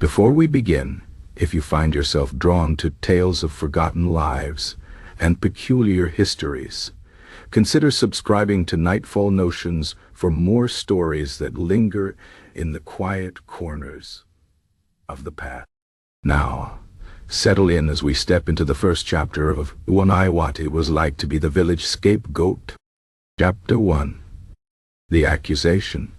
Before we begin, if you find yourself drawn to tales of forgotten lives and peculiar histories, consider subscribing to Nightfall Notions for more stories that linger in the quiet corners of the past. Now, settle in as we step into the first chapter of What It Was Like to Be the Village Scapegoat. Chapter 1. The Accusation.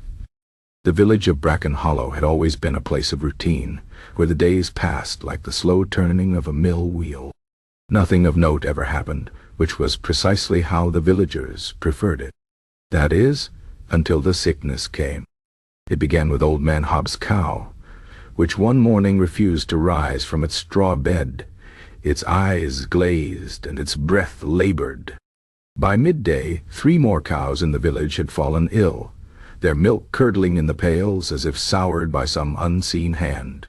The village of Bracken Hollow had always been a place of routine, where the days passed like the slow turning of a mill wheel. Nothing of note ever happened, which was precisely how the villagers preferred it. That is, until the sickness came. It began with Old Man Hobbs' cow, which one morning refused to rise from its straw bed, its eyes glazed and its breath labored. By midday, 3 more cows in the village had fallen ill, their milk curdling in the pails as if soured by some unseen hand.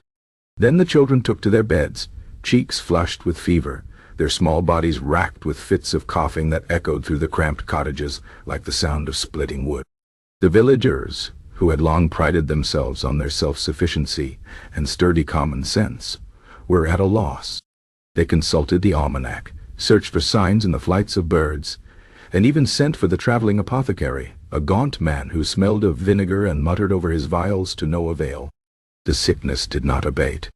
Then the children took to their beds, cheeks flushed with fever, their small bodies racked with fits of coughing that echoed through the cramped cottages like the sound of splitting wood. The villagers, who had long prided themselves on their self-sufficiency and sturdy common sense, were at a loss. They consulted the almanac, searched for signs in the flights of birds, and even sent for the traveling apothecary, a gaunt man who smelled of vinegar and muttered over his vials to no avail. The sickness did not abate.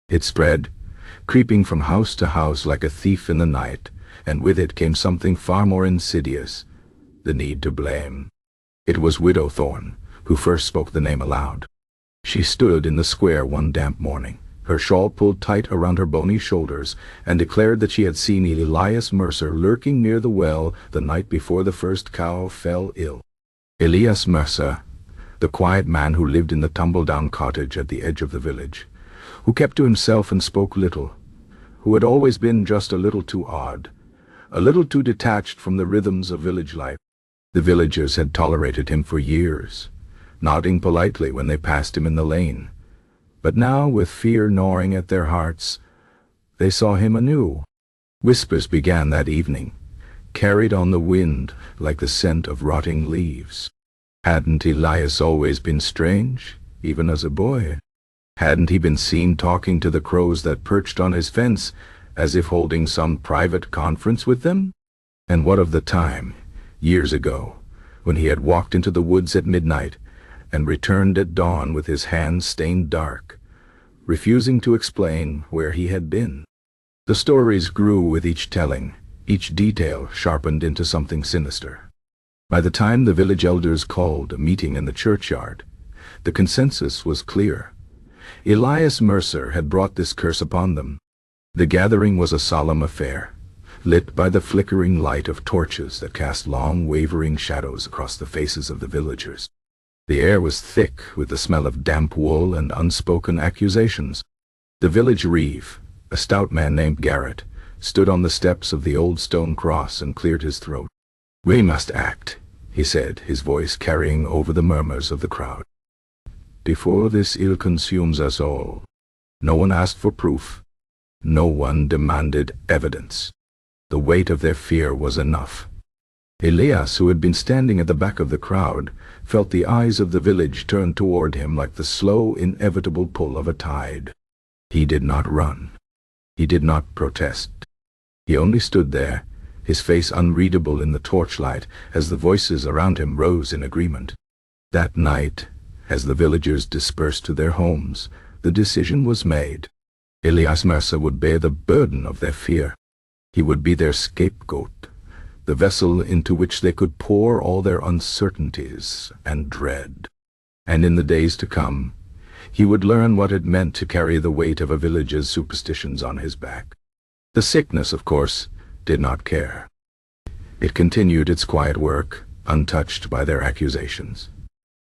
It spread, creeping from house to house like a thief in the night, and with it came something far more insidious, the need to blame. It was Widow Thorne who first spoke the name aloud. She stood in the square one damp morning, her shawl pulled tight around her bony shoulders, and declared that she had seen Elias Mercer lurking near the well the night before the first cow fell ill. Elias Mercer, the quiet man who lived in the tumble-down cottage at the edge of the village, who kept to himself and spoke little, who had always been just a little too odd, a little too detached from the rhythms of village life. The villagers had tolerated him for years, nodding politely when they passed him in the lane. But now, with fear gnawing at their hearts, they saw him anew. Whispers began that evening, carried on the wind like the scent of rotting leaves. Hadn't Elias always been strange, even as a boy? Hadn't he been seen talking to the crows that perched on his fence, as if holding some private conference with them? And what of the time, years ago, when he had walked into the woods at midnight, and returned at dawn with his hands stained dark, refusing to explain where he had been? The stories grew with each telling, each detail sharpened into something sinister. By the time the village elders called a meeting in the churchyard, the consensus was clear. Elias Mercer had brought this curse upon them. The gathering was a solemn affair, lit by the flickering light of torches that cast long, wavering shadows across the faces of the villagers. The air was thick with the smell of damp wool and unspoken accusations. The village reeve, a stout man named Garrett, stood on the steps of the old stone cross and cleared his throat. "We must act," he said, his voice carrying over the murmurs of the crowd, "before this ill consumes us all." No one asked for proof. No one demanded evidence. The weight of their fear was enough. Elias, who had been standing at the back of the crowd, felt the eyes of the village turn toward him like the slow, inevitable pull of a tide. He did not run. He did not protest. He only stood there, his face unreadable in the torchlight as the voices around him rose in agreement. That night, as the villagers dispersed to their homes, the decision was made. Elias Mercer would bear the burden of their fear. He would be their scapegoat, the vessel into which they could pour all their uncertainties and dread. And in the days to come, he would learn what it meant to carry the weight of a village's superstitions on his back. The sickness, of course, did not care. It continued its quiet work, untouched by their accusations.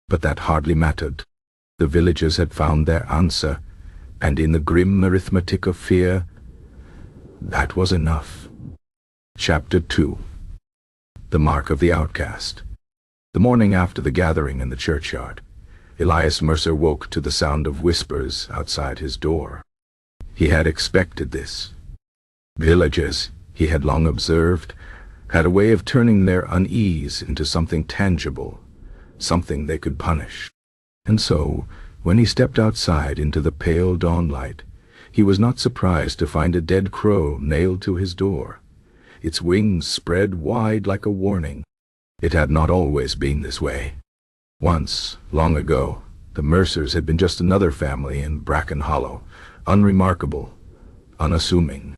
But that hardly mattered. The villagers had found their answer, and in the grim arithmetic of fear, that was enough. Chapter 2. The Mark of the Outcast. The morning after the gathering in the churchyard, Elias Mercer woke to the sound of whispers outside his door. He had expected this. Villagers, he had long observed, had a way of turning their unease into something tangible, something they could punish. And so, When he stepped outside into the pale dawnlight, he was not surprised to find a dead crow nailed to his door, its wings spread wide like a warning. It had not always been this way. Once, long ago, the Mercers had been just another family in Bracken Hollow, unremarkable, unassuming.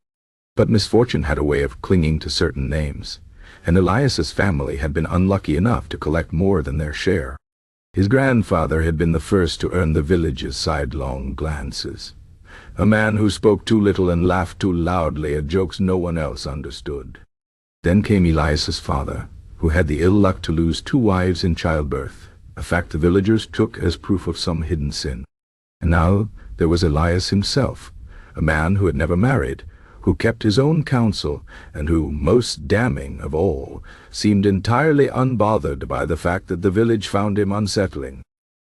But misfortune had a way of clinging to certain names, and Elias's family had been unlucky enough to collect more than their share. His grandfather had been the first to earn the village's sidelong glances, a man who spoke too little and laughed too loudly at jokes no one else understood. Then came Elias's father, who had the ill luck to lose 2 wives in childbirth, a fact the villagers took as proof of some hidden sin. And now there was Elias himself, a man who had never married, who kept his own counsel, and who, most damning of all, seemed entirely unbothered by the fact that the village found him unsettling.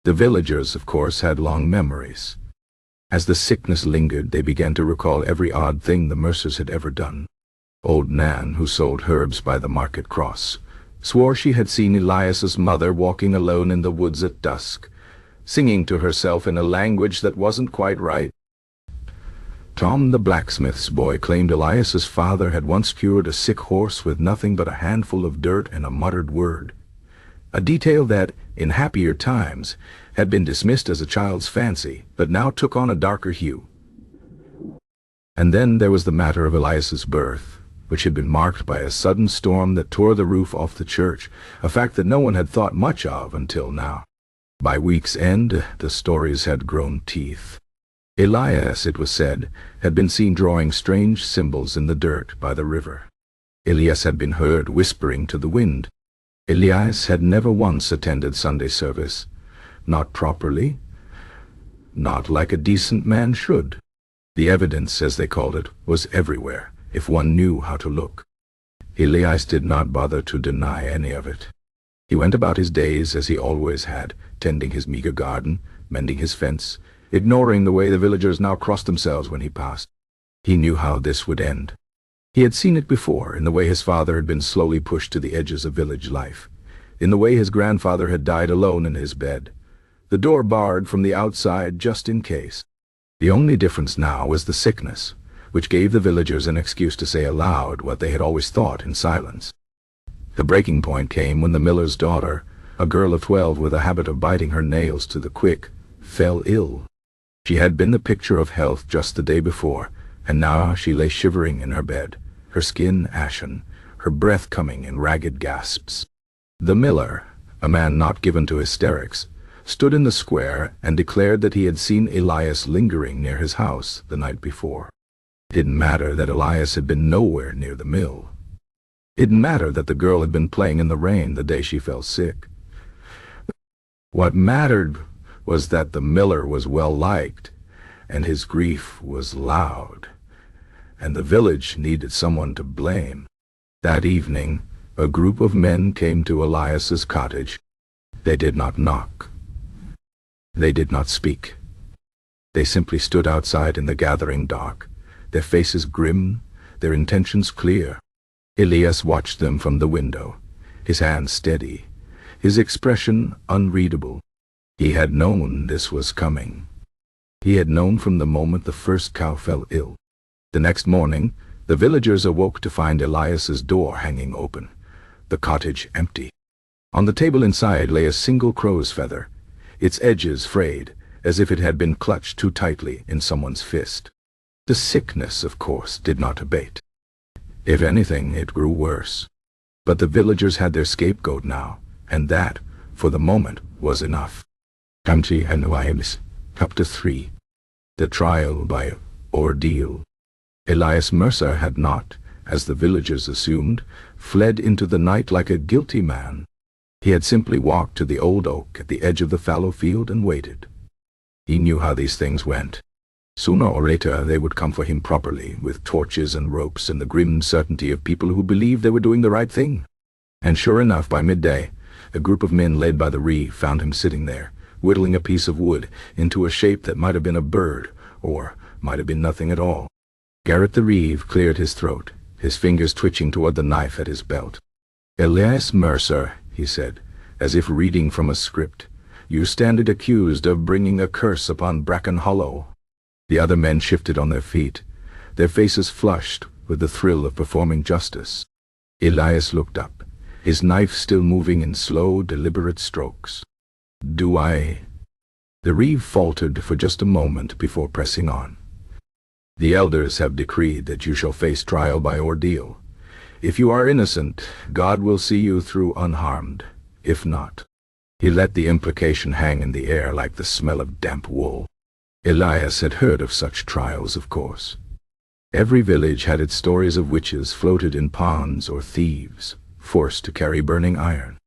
The villagers, of course, had long memories. As the sickness lingered, they began to recall every odd thing the Mercers had ever done. Old Nan, who sold herbs by the market cross, swore she had seen Elias's mother walking alone in the woods at dusk, singing to herself in a language that wasn't quite right. Tom, the blacksmith's boy, claimed Elias's father had once cured a sick horse with nothing but a handful of dirt and a muttered word, a detail that, in happier times, had been dismissed as a child's fancy, but now took on a darker hue. And then there was the matter of Elias's birth, which had been marked by a sudden storm that tore the roof off the church, a fact that no one had thought much of until now. By week's end, the stories had grown teeth. Elias, it was said, had been seen drawing strange symbols in the dirt by the river. Elias had been heard whispering to the wind. Elias had never once attended Sunday service, not properly, not like a decent man should. The evidence, as they called it, was everywhere, if one knew how to look. Elias did not bother to deny any of it. He went about his days as he always had, tending his meager garden, mending his fence, ignoring the way the villagers now crossed themselves when he passed. He knew how this would end. He had seen it before, in the way his father had been slowly pushed to the edges of village life, in the way his grandfather had died alone in his bed, the door barred from the outside just in case. The only difference now was the sickness, which gave the villagers an excuse to say aloud what they had always thought in silence. The breaking point came when the miller's daughter, a girl of 12 with a habit of biting her nails to the quick, fell ill. She had been the picture of health just the day before, and now she lay shivering in her bed, her skin ashen, her breath coming in ragged gasps. The miller, a man not given to hysterics, stood in the square and declared that he had seen Elias lingering near his house the night before. It didn't matter that Elias had been nowhere near the mill. It didn't matter that the girl had been playing in the rain the day she fell sick. What mattered was that the miller was well liked, and his grief was loud, and the village needed someone to blame. That evening, a group of men came to Elias's cottage. They did not knock. They did not speak. They simply stood outside in the gathering dark, their faces grim, their intentions clear. Elias watched them from the window, his hand steady, his expression unreadable. He had known this was coming. He had known from the moment the first cow fell ill. The next morning, the villagers awoke to find Elias's door hanging open, the cottage empty. On the table inside lay a single crow's feather, its edges frayed, as if it had been clutched too tightly in someone's fist. The sickness, of course, did not abate. If anything, it grew worse. But the villagers had their scapegoat now, and that, for the moment, was enough. Chapter 3. The Trial by Ordeal. Elias Mercer had not, as the villagers assumed, fled into the night like a guilty man. He had simply walked to the old oak at the edge of the fallow field and waited. He knew how these things went. Sooner or later they would come for him properly, with torches and ropes and the grim certainty of people who believed they were doing the right thing. And sure enough, by midday, a group of men led by the reeve found him sitting there, whittling a piece of wood into a shape that might have been a bird, or might have been nothing at all. Garrett the reeve cleared his throat, his fingers twitching toward the knife at his belt. "Elias Mercer," he said, as if reading from a script, You stand accused of bringing a curse upon Bracken Hollow." The other men shifted on their feet, their faces flushed with the thrill of performing justice. Elias looked up, his knife still moving in slow, deliberate strokes. "Do I?" The reeve faltered for just a moment before pressing on. "The elders have decreed that you shall face trial by ordeal. If you are innocent, God will see you through unharmed. If not—" He let the implication hang in the air like the smell of damp wool. Elias had heard of such trials, of course. Every village had its stories of witches floated in ponds or thieves, forced to carry burning iron.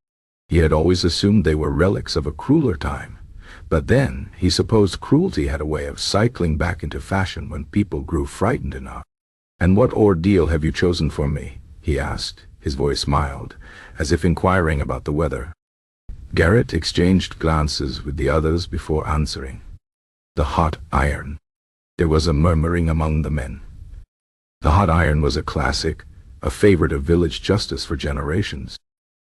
He had always assumed they were relics of a crueler time, but then he supposed cruelty had a way of cycling back into fashion when people grew frightened enough. "And what ordeal have you chosen for me?" he asked, his voice mild, as if inquiring about the weather. Garrett exchanged glances with the others before answering. "The hot iron." There was a murmuring among the men. The hot iron was a classic, a favorite of village justice for generations.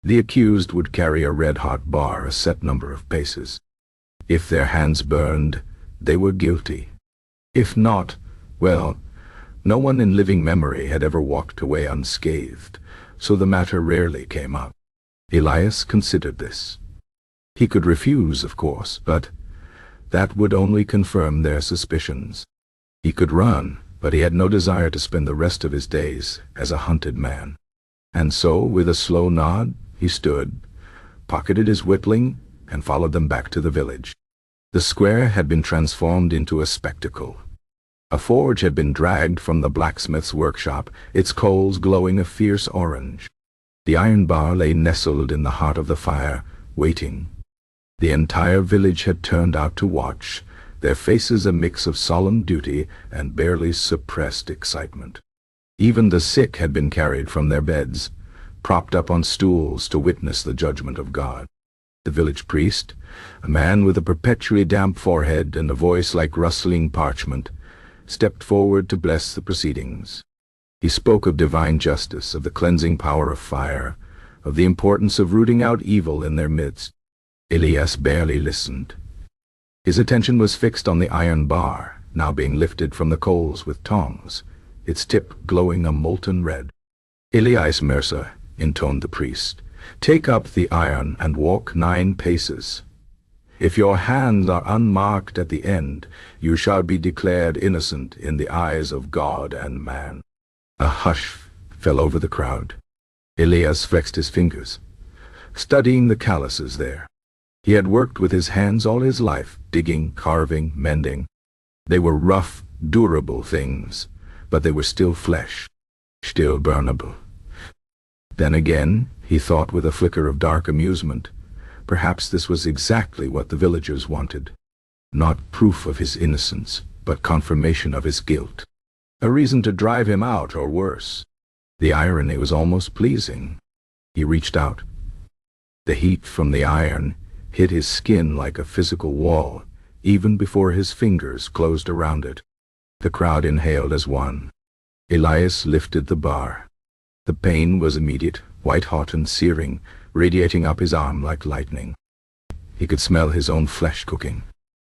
The accused would carry a red-hot bar a set number of paces. If their hands burned, they were guilty. If not, well, no one in living memory had ever walked away unscathed, so the matter rarely came up. Elias considered this. He could refuse, of course, but that would only confirm their suspicions. He could run, but he had no desire to spend the rest of his days as a hunted man. And so, with a slow nod, he stood, pocketed his whittling, and followed them back to the village. The square had been transformed into a spectacle. A forge had been dragged from the blacksmith's workshop, its coals glowing a fierce orange. The iron bar lay nestled in the heart of the fire, waiting. The entire village had turned out to watch, their faces a mix of solemn duty and barely suppressed excitement. Even the sick had been carried from their beds, propped up on stools to witness the judgment of God. The village priest, a man with a perpetually damp forehead and a voice like rustling parchment, stepped forward to bless the proceedings. He spoke of divine justice, of the cleansing power of fire, of the importance of rooting out evil in their midst. Elias barely listened. His attention was fixed on the iron bar, now being lifted from the coals with tongs, its tip glowing a molten red. "Elias Mercer," intoned the priest, "take up the iron and walk 9 paces. If your hands are unmarked at the end, you shall be declared innocent in the eyes of God and man." A hush fell over the crowd. Elias flexed his fingers, studying the calluses there. He had worked with his hands all his life, digging, carving, mending. They were rough, durable things, but they were still flesh, still burnable. Then again, he thought with a flicker of dark amusement, perhaps this was exactly what the villagers wanted. Not proof of his innocence, but confirmation of his guilt. A reason to drive him out, or worse. The irony was almost pleasing. He reached out. The heat from the iron hit his skin like a physical wall, even before his fingers closed around it. The crowd inhaled as one. Elias lifted the bar. The pain was immediate, white-hot and searing, radiating up his arm like lightning. He could smell his own flesh cooking.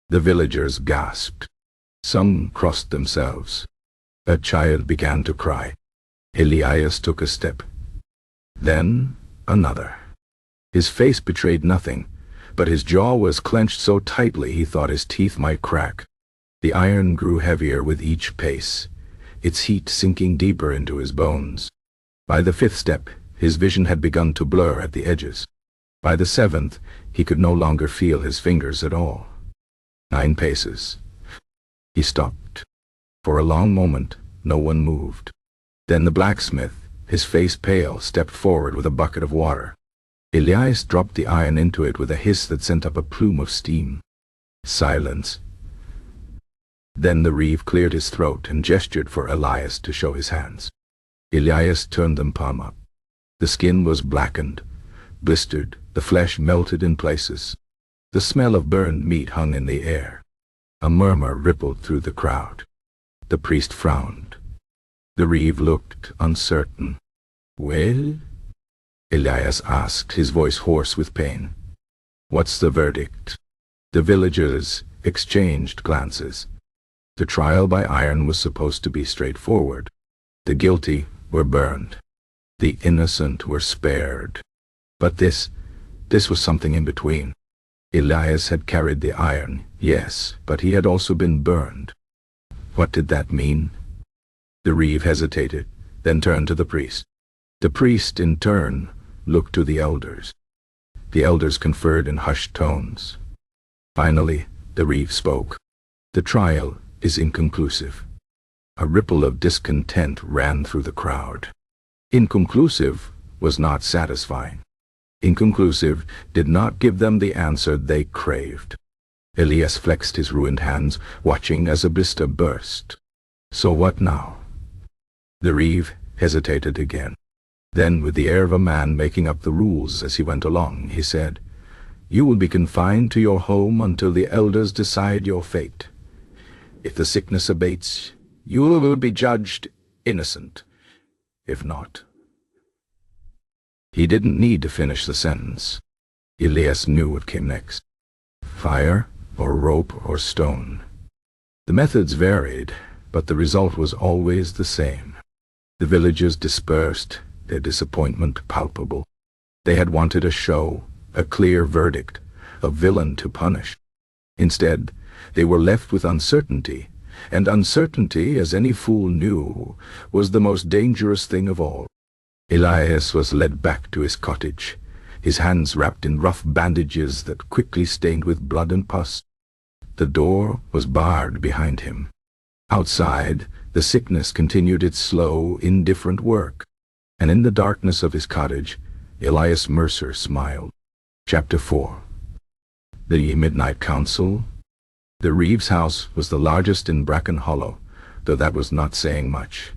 The villagers gasped. Some crossed themselves. A child began to cry. Elias took a step. Then another. His face betrayed nothing, but his jaw was clenched so tightly he thought his teeth might crack. The iron grew heavier with each pace, its heat sinking deeper into his bones. By the 5th step, his vision had begun to blur at the edges. By the 7th, he could no longer feel his fingers at all. 9 paces. He stopped. For a long moment, no one moved. Then the blacksmith, his face pale, stepped forward with a bucket of water. Elias dropped the iron into it with a hiss that sent up a plume of steam. Silence. Then the reeve cleared his throat and gestured for Elias to show his hands. Elias turned them palm up. The skin was blackened, blistered, the flesh melted in places. The smell of burned meat hung in the air. A murmur rippled through the crowd. The priest frowned. The reeve looked uncertain. "Well?" Elias asked, his voice hoarse with pain. What's the verdict? The villagers exchanged glances. The trial by iron was supposed to be straightforward. The guilty were burned. The innocent were spared. But this was something in between. Elias had carried the iron, yes, but he had also been burned. What did that mean? The reeve hesitated, then turned to the priest. The priest, in turn, looked to the elders. The elders conferred in hushed tones. Finally, the reeve spoke. The trial is inconclusive. A ripple of discontent ran through the crowd. Inconclusive was not satisfying. Inconclusive did not give them the answer they craved. Elias flexed his ruined hands, watching as a blister burst. So what now? The reeve hesitated again. Then, with the air of a man making up the rules as he went along, he said, "You will be confined to your home until the elders decide your fate. If the sickness abates, you will be judged innocent. If not..." He didn't need to finish the sentence. Elias knew what came next. Fire, or rope, or stone. The methods varied, but the result was always the same. The villagers dispersed, their disappointment palpable. They had wanted a show, a clear verdict, a villain to punish. Instead, they were left with uncertainty, and uncertainty, as any fool knew, was the most dangerous thing of all. Elias was led back to his cottage, his hands wrapped in rough bandages that quickly stained with blood and pus. The door was barred behind him. Outside, the sickness continued its slow, indifferent work, and in the darkness of his cottage, Elias Mercer smiled. Chapter 4. The Midnight Council. The reeve's house was the largest in Bracken Hollow, though that was not saying much.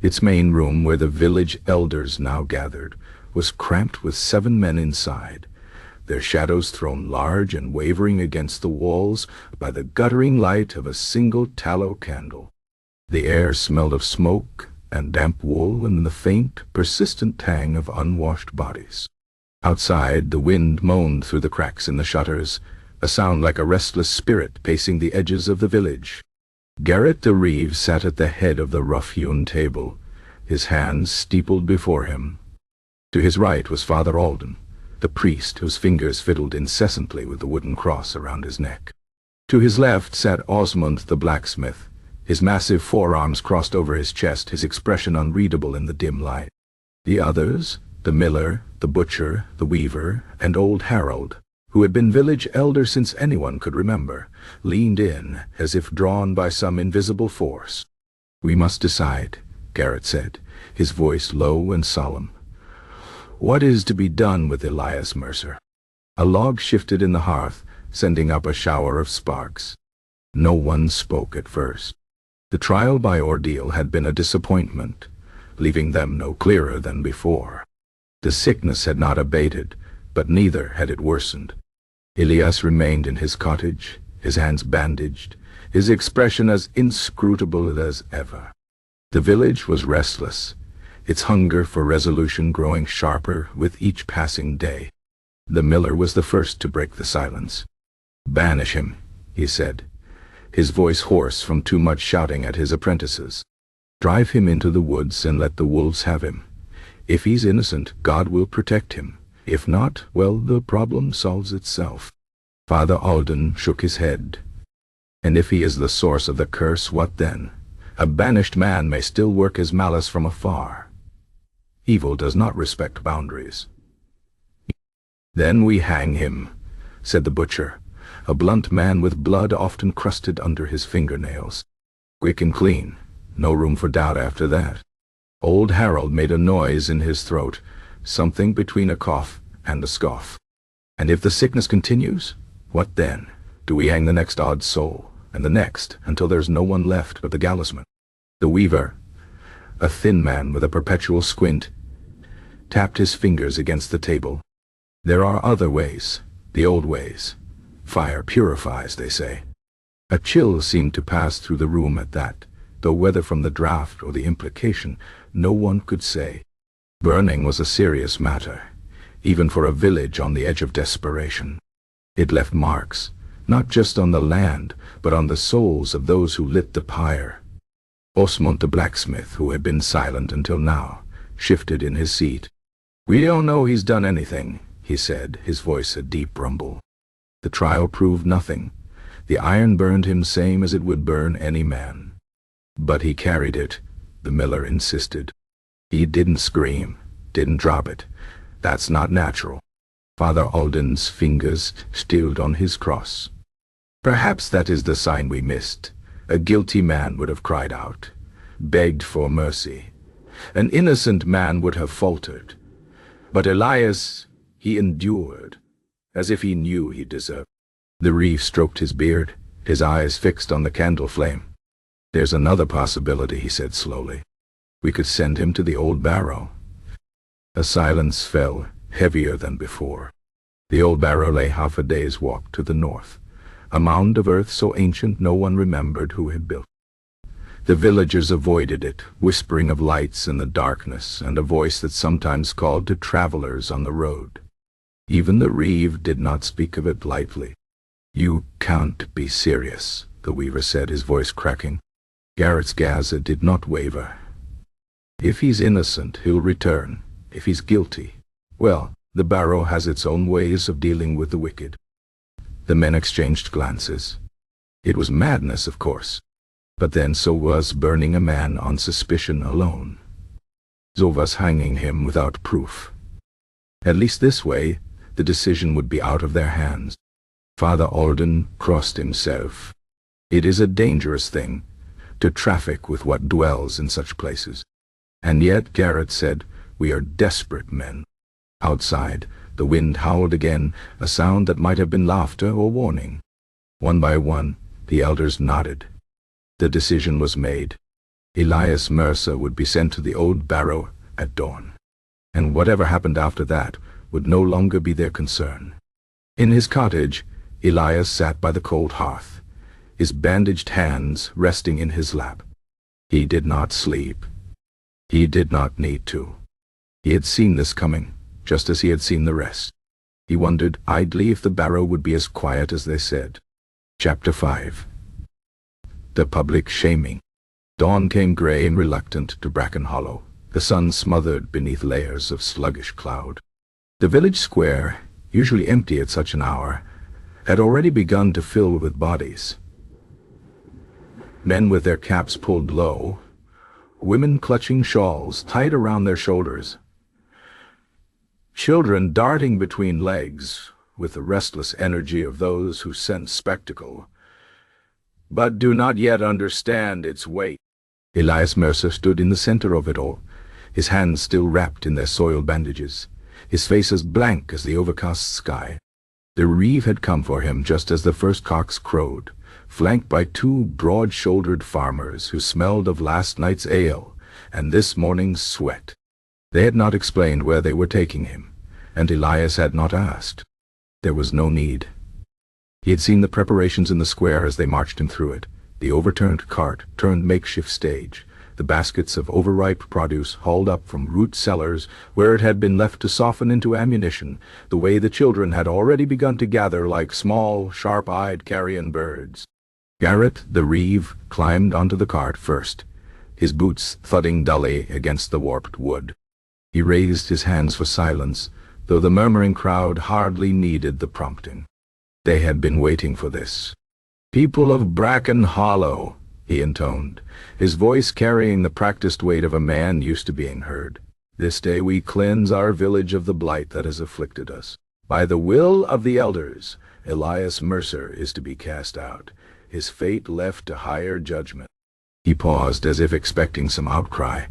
Its main room, where the village elders now gathered, was cramped with 7 men inside, their shadows thrown large and wavering against the walls by the guttering light of a single tallow candle. The air smelled of smoke and damp wool and the faint, persistent tang of unwashed bodies. Outside, the wind moaned through the cracks in the shutters, a sound like a restless spirit pacing the edges of the village. Garrett the reeve sat at the head of the rough-hewn table, his hands steepled before him. To his right was Father Alden, the priest whose fingers fiddled incessantly with the wooden cross around his neck. To his left sat Osmond the blacksmith, his massive forearms crossed over his chest, his expression unreadable in the dim light. The others, the miller, the butcher, the weaver, and old Harold, who had been village elder since anyone could remember, leaned in as if drawn by some invisible force. "We must decide," Garrett said, his voice low and solemn. "What is to be done with Elias Mercer?" A log shifted in the hearth, sending up a shower of sparks. No one spoke at first. The trial by ordeal had been a disappointment, leaving them no clearer than before. The sickness had not abated, but neither had it worsened. Elias remained in his cottage, his hands bandaged, his expression as inscrutable as ever. The village was restless, its hunger for resolution growing sharper with each passing day. The miller was the first to break the silence. "Banish him," he said, his voice hoarse from too much shouting at his apprentices. "Drive him into the woods and let the wolves have him. If he's innocent, God will protect him. If not, well, the problem solves itself." Father Alden shook his head. "And if he is the source of the curse, what then? A banished man may still work his malice from afar. Evil does not respect boundaries." "Then we hang him," said the butcher, a blunt man with blood often crusted under his fingernails. Quick and clean, no room for doubt after that. Old Harold made a noise in his throat, something between a cough and a scoff. "And if the sickness continues, what then? Do we hang the next odd soul, and the next, until there's no one left but the gallowsman?" The weaver, a thin man with a perpetual squint, tapped his fingers against the table. "There are other ways, the old ways. Fire purifies, they say." A chill seemed to pass through the room at that, though whether from the draught or the implication, no one could say. Burning was a serious matter, even for a village on the edge of desperation. It left marks, not just on the land, but on the souls of those who lit the pyre. Osmond the blacksmith, who had been silent until now, shifted in his seat. "We don't know he's done anything," he said, his voice a deep rumble. "The trial proved nothing. The iron burned him same as it would burn any man. But he carried it," the miller insisted. "He didn't scream, didn't drop it. That's not natural." Father Alden's fingers stilled on his cross. "Perhaps that is the sign we missed. A guilty man would have cried out, begged for mercy. An innocent man would have faltered. But Elias, he endured, as if he knew he deserved." The reeve stroked his beard, his eyes fixed on the candle flame. "There's another possibility," he said slowly. "We could send him to the old barrow." A silence fell, heavier than before. The old barrow lay half a day's walk to the north, a mound of earth so ancient no one remembered who had built. The villagers avoided it, whispering of lights in the darkness and a voice that sometimes called to travelers on the road. Even the reeve did not speak of it lightly. "You can't be serious," the weaver said, his voice cracking. Garrett's Gaza did not waver. "If he's innocent, he'll return. If he's guilty, well, the barrow has its own ways of dealing with the wicked." The men exchanged glances. It was madness, of course, but then so was burning a man on suspicion alone. So was hanging him without proof. At least this way, the decision would be out of their hands. Father Alden crossed himself. It is a dangerous thing, to traffic with what dwells in such places. And yet, Garrett said, we are desperate men. Outside, the wind howled again, a sound that might have been laughter or warning. One by one, the elders nodded. The decision was made. Elias Mercer would be sent to the old barrow at dawn. And whatever happened after that would no longer be their concern. In his cottage, Elias sat by the cold hearth, his bandaged hands resting in his lap. He did not sleep. He did not need to. He had seen this coming, just as he had seen the rest. He wondered idly if the barrow would be as quiet as they said. Chapter 5. The public shaming. Dawn came gray and reluctant to Bracken Hollow, the sun smothered beneath layers of sluggish cloud. The village square, usually empty at such an hour, had already begun to fill with bodies. Men with their caps pulled low, women clutching shawls tight around their shoulders, children darting between legs with the restless energy of those who sense spectacle, but do not yet understand its weight. Elias Mercer stood in the center of it all, his hands still wrapped in their soiled bandages, his face as blank as the overcast sky. The reeve had come for him just as the first cocks crowed, flanked by two broad-shouldered farmers who smelled of last night's ale and this morning's sweat. They had not explained where they were taking him, and Elias had not asked. There was no need. He had seen the preparations in the square as they marched him through it, the overturned cart turned makeshift stage, the baskets of overripe produce hauled up from root cellars where it had been left to soften into ammunition, the way the children had already begun to gather like small, sharp-eyed carrion birds. Garrett, the reeve, climbed onto the cart first, his boots thudding dully against the warped wood. He raised his hands for silence, though the murmuring crowd hardly needed the prompting. They had been waiting for this. "People of Bracken Hollow," he intoned, his voice carrying the practiced weight of a man used to being heard. "This day we cleanse our village of the blight that has afflicted us. By the will of the elders, Elias Mercer is to be cast out, his fate left to higher judgment." He paused as if expecting some outcry,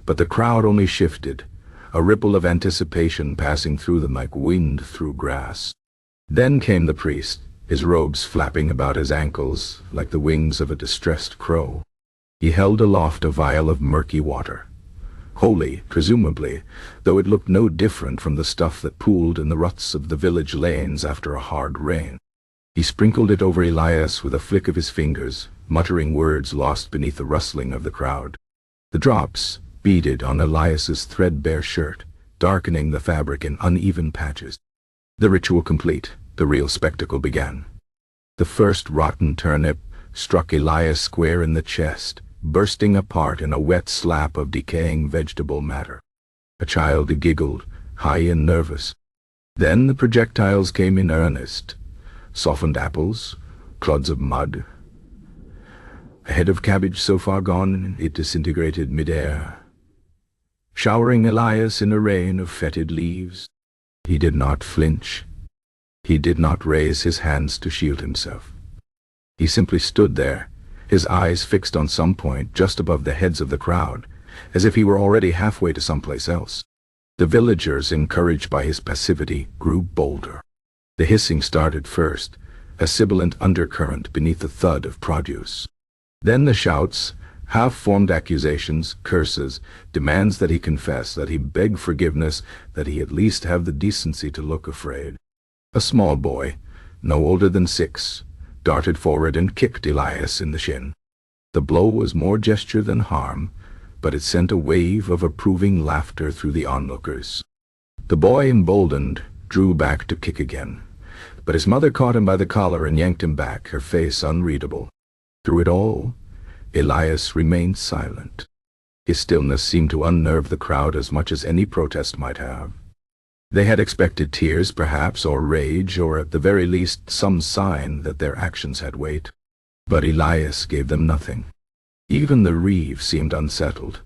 but the crowd only shifted, a ripple of anticipation passing through them like wind through grass. Then came the priest, his robes flapping about his ankles like the wings of a distressed crow. He held aloft a vial of murky water, holy, presumably, though it looked no different from the stuff that pooled in the ruts of the village lanes after a hard rain. He sprinkled it over Elias with a flick of his fingers, muttering words lost beneath the rustling of the crowd. The drops beaded on Elias's threadbare shirt, darkening the fabric in uneven patches. The ritual complete, the real spectacle began. The first rotten turnip struck Elias square in the chest, bursting apart in a wet slap of decaying vegetable matter. A child giggled, high and nervous. Then the projectiles came in earnest. Softened apples, clods of mud. A head of cabbage so far gone it disintegrated mid-air, showering Elias in a rain of fetid leaves. He did not flinch. He did not raise his hands to shield himself. He simply stood there, his eyes fixed on some point just above the heads of the crowd, as if he were already halfway to someplace else. The villagers, encouraged by his passivity, grew bolder. The hissing started first, a sibilant undercurrent beneath the thud of produce. Then the shouts, half-formed accusations, curses, demands that he confess, that he beg forgiveness, that he at least have the decency to look afraid. A small boy, no older than 6, darted forward and kicked Elias in the shin. The blow was more gesture than harm, but it sent a wave of approving laughter through the onlookers. The boy, emboldened, drew back to kick again, but his mother caught him by the collar and yanked him back, her face unreadable. Through it all, Elias remained silent. His stillness seemed to unnerve the crowd as much as any protest might have. They had expected tears, perhaps, or rage, or at the very least some sign that their actions had weight. But Elias gave them nothing. Even the reeve seemed unsettled.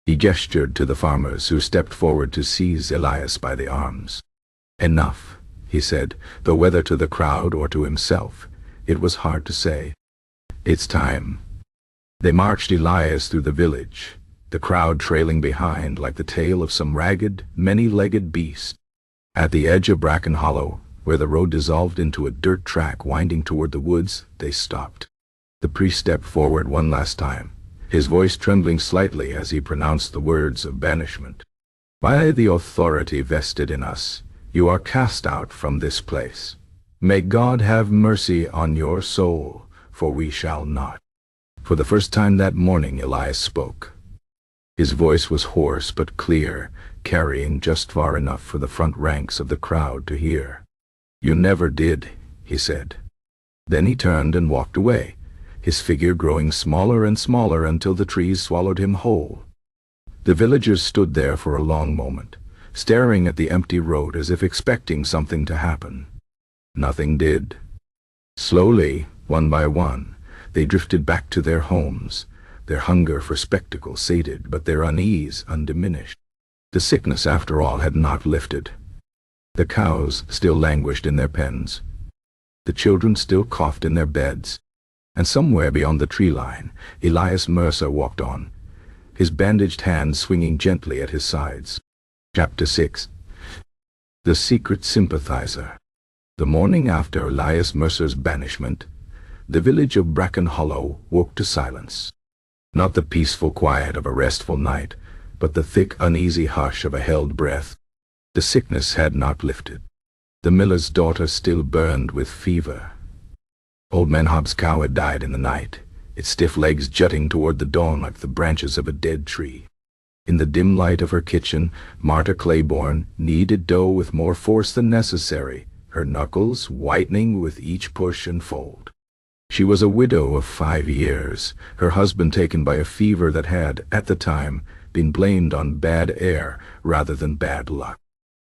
He gestured to the farmers, who stepped forward to seize Elias by the arms. "Enough," he said, though whether to the crowd or to himself, it was hard to say. "It's time." They marched Elias through the village, the crowd trailing behind like the tail of some ragged, many-legged beast. At the edge of Bracken Hollow, where the road dissolved into a dirt track winding toward the woods, they stopped. The priest stepped forward one last time, his voice trembling slightly as he pronounced the words of banishment. "By the authority vested in us, you are cast out from this place. May God have mercy on your soul, for we shall not." For the first time that morning Elias spoke. His voice was hoarse but clear, carrying just far enough for the front ranks of the crowd to hear. "You never did," he said. Then he turned and walked away, his figure growing smaller and smaller until the trees swallowed him whole. The villagers stood there for a long moment, staring at the empty road as if expecting something to happen. Nothing did. Slowly, one by one, they drifted back to their homes, their hunger for spectacle sated, but their unease undiminished. The sickness, after all, had not lifted. The cows still languished in their pens. The children still coughed in their beds. And somewhere beyond the tree line, Elias Mercer walked on, his bandaged hands swinging gently at his sides. Chapter 6. The Secret Sympathizer. The morning after Elias Mercer's banishment, the village of Bracken Hollow woke to silence. Not the peaceful quiet of a restful night, but the thick, uneasy hush of a held breath. The sickness had not lifted. The miller's daughter still burned with fever. Old Man Hobbs' cow had died in the night, its stiff legs jutting toward the dawn like the branches of a dead tree. In the dim light of her kitchen, Marta Claiborne kneaded dough with more force than necessary, her knuckles whitening with each push and fold. She was a widow of 5 years, her husband taken by a fever that had, at the time, been blamed on bad air rather than bad luck.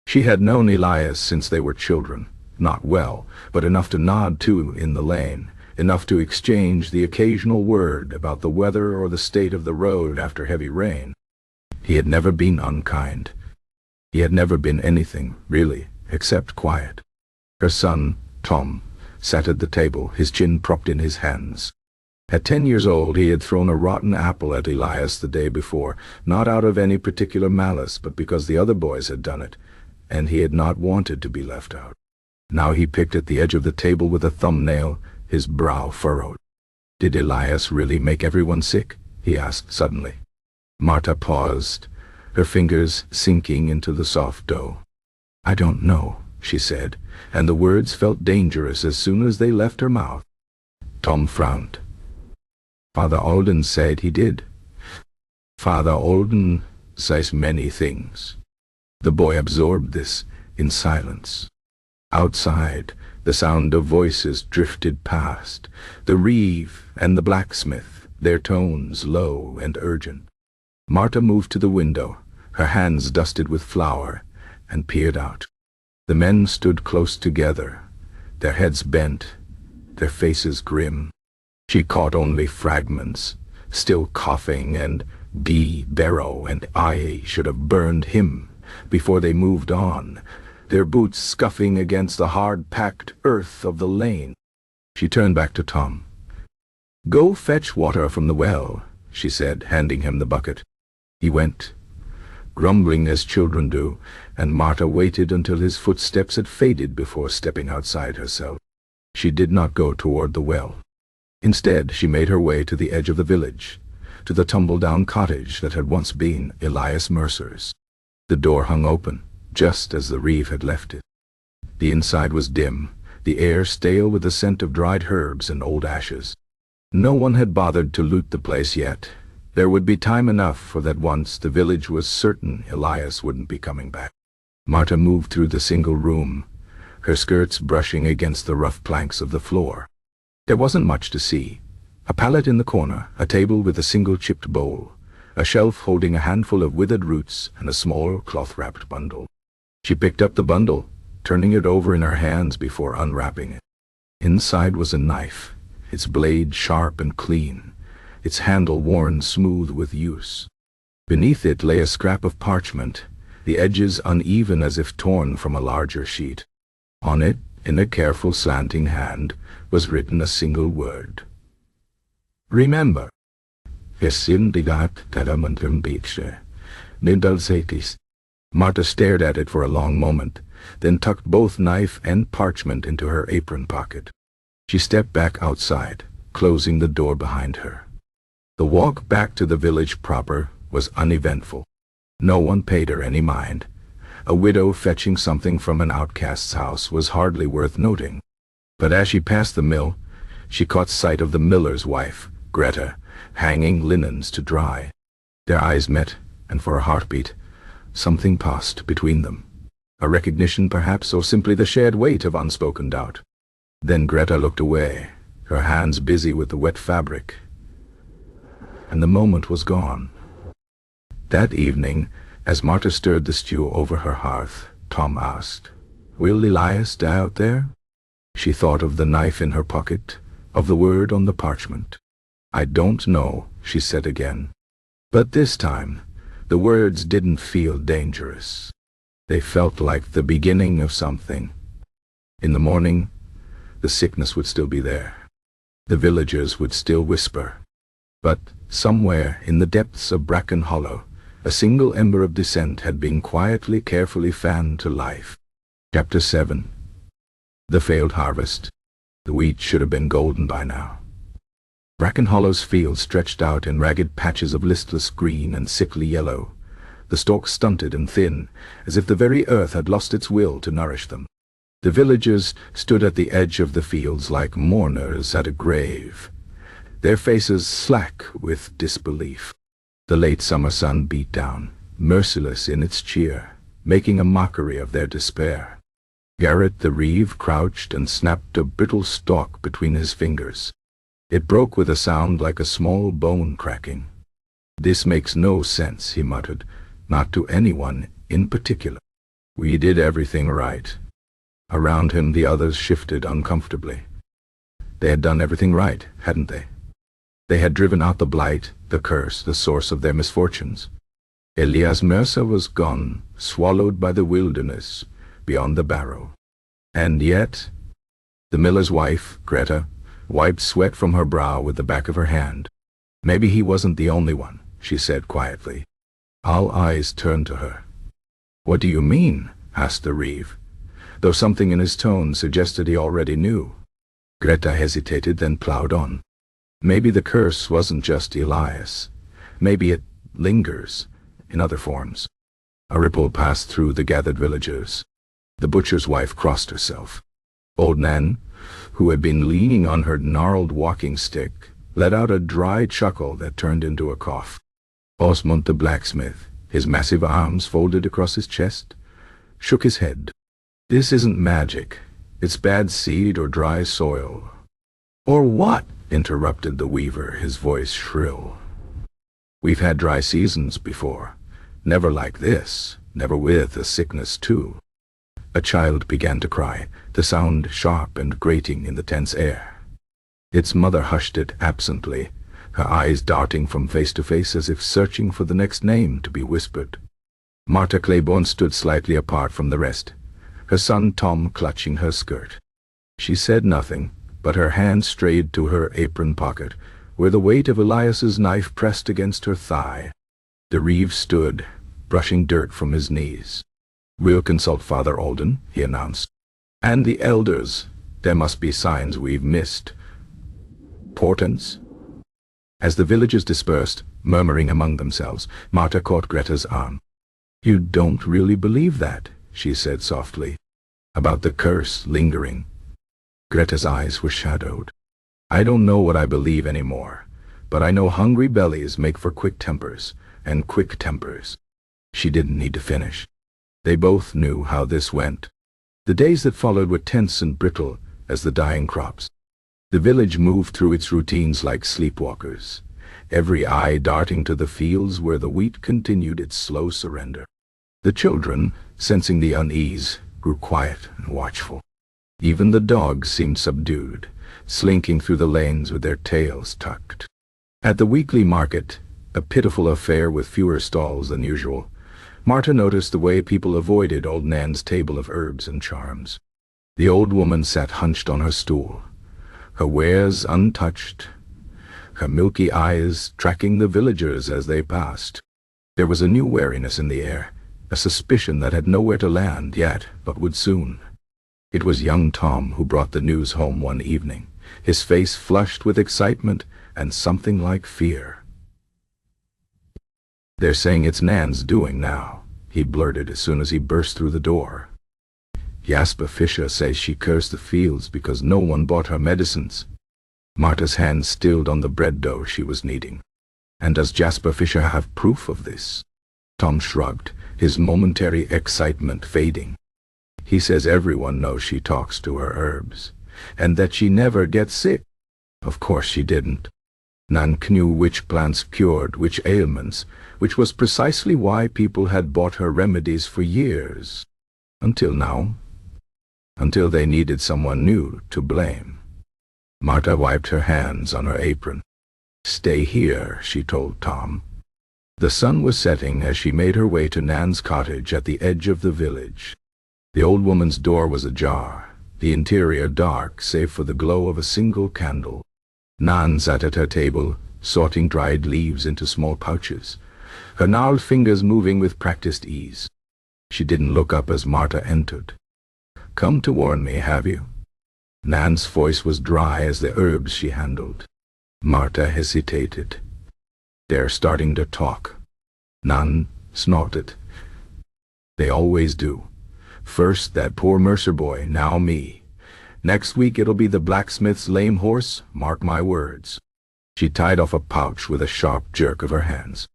She had known Elias since they were children, not well, but enough to nod to in the lane, enough to exchange the occasional word about the weather or the state of the road after heavy rain. He had never been unkind. He had never been anything, really, except quiet. Her son, Tom, sat at the table, his chin propped in his hands. At 10 years old he had thrown a rotten apple at Elias the day before, not out of any particular malice, but because the other boys had done it, and he had not wanted to be left out. Now he picked at the edge of the table with a thumbnail, his brow furrowed. "Did Elias really make everyone sick?" he asked suddenly. Marta paused, her fingers sinking into the soft dough. "I don't know," she said, and the words felt dangerous as soon as they left her mouth. Tom frowned. "Father Alden said he did." "Father Alden says many things." The boy absorbed this in silence. Outside, the sound of voices drifted past, the reeve and the blacksmith, their tones low and urgent. Marta moved to the window, her hands dusted with flour, and peered out. The men stood close together, their heads bent, their faces grim. She caught only fragments, still coughing and Barrow and I should have burned him before they moved on, their boots scuffing against the hard-packed earth of the lane. She turned back to Tom. "Go fetch water from the well," she said, handing him the bucket. He went, grumbling as children do, and Marta waited until his footsteps had faded before stepping outside herself. She did not go toward the well. Instead, she made her way to the edge of the village, to the tumble-down cottage that had once been Elias Mercer's. The door hung open, just as the reeve had left it. The inside was dim, the air stale with the scent of dried herbs and old ashes. No one had bothered to loot the place yet. There would be time enough for that once the village was certain Elias wouldn't be coming back. Marta moved through the single room, her skirts brushing against the rough planks of the floor. There wasn't much to see. A pallet in the corner, a table with a single chipped bowl, a shelf holding a handful of withered roots and a small cloth-wrapped bundle. She picked up the bundle, turning it over in her hands before unwrapping it. Inside was a knife, its blade sharp and clean, its handle worn smooth with use. Beneath it lay a scrap of parchment, the edges uneven as if torn from a larger sheet. On it, in a careful slanting hand, was written a single word. "Remember." Marta stared at it for a long moment, then tucked both knife and parchment into her apron pocket. She stepped back outside, closing the door behind her. The walk back to the village proper was uneventful. No one paid her any mind. A widow fetching something from an outcast's house was hardly worth noting. But as she passed the mill, she caught sight of the miller's wife, Greta, hanging linens to dry. Their eyes met, and for a heartbeat, something passed between them. A recognition, perhaps, or simply the shared weight of unspoken doubt. Then Greta looked away, her hands busy with the wet fabric, and the moment was gone. That evening, as Marta stirred the stew over her hearth, Tom asked, "Will Elias die out there?" She thought of the knife in her pocket, of the word on the parchment. "I don't know," she said again. But this time, the words didn't feel dangerous. They felt like the beginning of something. In the morning, the sickness would still be there. The villagers would still whisper. But somewhere in the depths of Bracken Hollow, a single ember of dissent had been quietly, carefully fanned to life. Chapter 7. The Failed Harvest. The wheat should have been golden by now. Bracken Hollow's fields stretched out in ragged patches of listless green and sickly yellow, the stalks stunted and thin, as if the very earth had lost its will to nourish them. The villagers stood at the edge of the fields like mourners at a grave, their faces slack with disbelief. The late summer sun beat down, merciless in its cheer, making a mockery of their despair. Garrett the reeve crouched and snapped a brittle stalk between his fingers. It broke with a sound like a small bone cracking. "This makes no sense," he muttered, "not to anyone in particular. We did everything right." Around him the others shifted uncomfortably. They had done everything right, hadn't they? They had driven out the blight, the curse, the source of their misfortunes. Elias Mercer was gone, swallowed by the wilderness, beyond the barrow. And yet, the miller's wife, Greta, wiped sweat from her brow with the back of her hand. "Maybe he wasn't the only one," she said quietly. All eyes turned to her. "What do you mean?" asked the reeve, though something in his tone suggested he already knew. Greta hesitated, then plowed on. "Maybe the curse wasn't just Elias. Maybe it lingers in other forms." A ripple passed through the gathered villagers. The butcher's wife crossed herself. Old Nan, who had been leaning on her gnarled walking stick, let out a dry chuckle that turned into a cough. Osmond the blacksmith, his massive arms folded across his chest, shook his head. This isn't magic. It's bad seed or dry soil. Or what? Interrupted the weaver, his voice shrill. We've had dry seasons before. Never like this. Never with a sickness too. A child began to cry, the sound sharp and grating in the tense air. Its mother hushed it absently, her eyes darting from face to face as if searching for the next name to be whispered. Marta Claiborne stood slightly apart from the rest, her son Tom clutching her skirt. She said nothing, but her hand strayed to her apron pocket, where the weight of Elias's knife pressed against her thigh. The Reeve stood, brushing dirt from his knees. "We'll consult Father Alden," he announced. "And the elders. There must be signs we've missed. Portents?" As the villagers dispersed, murmuring among themselves, Marta caught Greta's arm. "You don't really believe that," she said softly. "About the curse lingering." Greta's eyes were shadowed. "I don't know what I believe anymore, but I know hungry bellies make for quick tempers, and quick tempers." She didn't need to finish. They both knew how this went. The days that followed were tense and brittle as the dying crops. The village moved through its routines like sleepwalkers, every eye darting to the fields where the wheat continued its slow surrender. The children, sensing the unease, grew quiet and watchful. Even the dogs seemed subdued, slinking through the lanes with their tails tucked. At the weekly market, a pitiful affair with fewer stalls than usual, Marta noticed the way people avoided old Nan's table of herbs and charms. The old woman sat hunched on her stool, her wares untouched, her milky eyes tracking the villagers as they passed. There was a new wariness in the air, a suspicion that had nowhere to land yet, but would soon. It was young Tom who brought the news home one evening, his face flushed with excitement and something like fear. "They're saying it's Nan's doing now," he blurted as soon as he burst through the door. "Jasper Fisher says she cursed the fields because no one bought her medicines." Marta's hand stilled on the bread dough she was kneading. "And does Jasper Fisher have proof of this?" Tom shrugged, his momentary excitement fading. "He says everyone knows she talks to her herbs, and that she never gets sick." Of course she didn't. None knew which plants cured which ailments, which was precisely why people had bought her remedies for years. Until now. Until they needed someone new to blame. Marta wiped her hands on her apron. "Stay here," she told Tom. The sun was setting as she made her way to Nan's cottage at the edge of the village. The old woman's door was ajar, the interior dark save for the glow of a single candle. Nan sat at her table, sorting dried leaves into small pouches, her gnarled fingers moving with practiced ease. She didn't look up as Marta entered. "Come to warn me, have you?" Nan's voice was dry as the herbs she handled. Marta hesitated. "They're starting to talk." Nan snorted. "They always do. First that poor Mercer boy, now me. Next week it'll be the blacksmith's lame horse, mark my words." She tied off a pouch with a sharp jerk of her hands.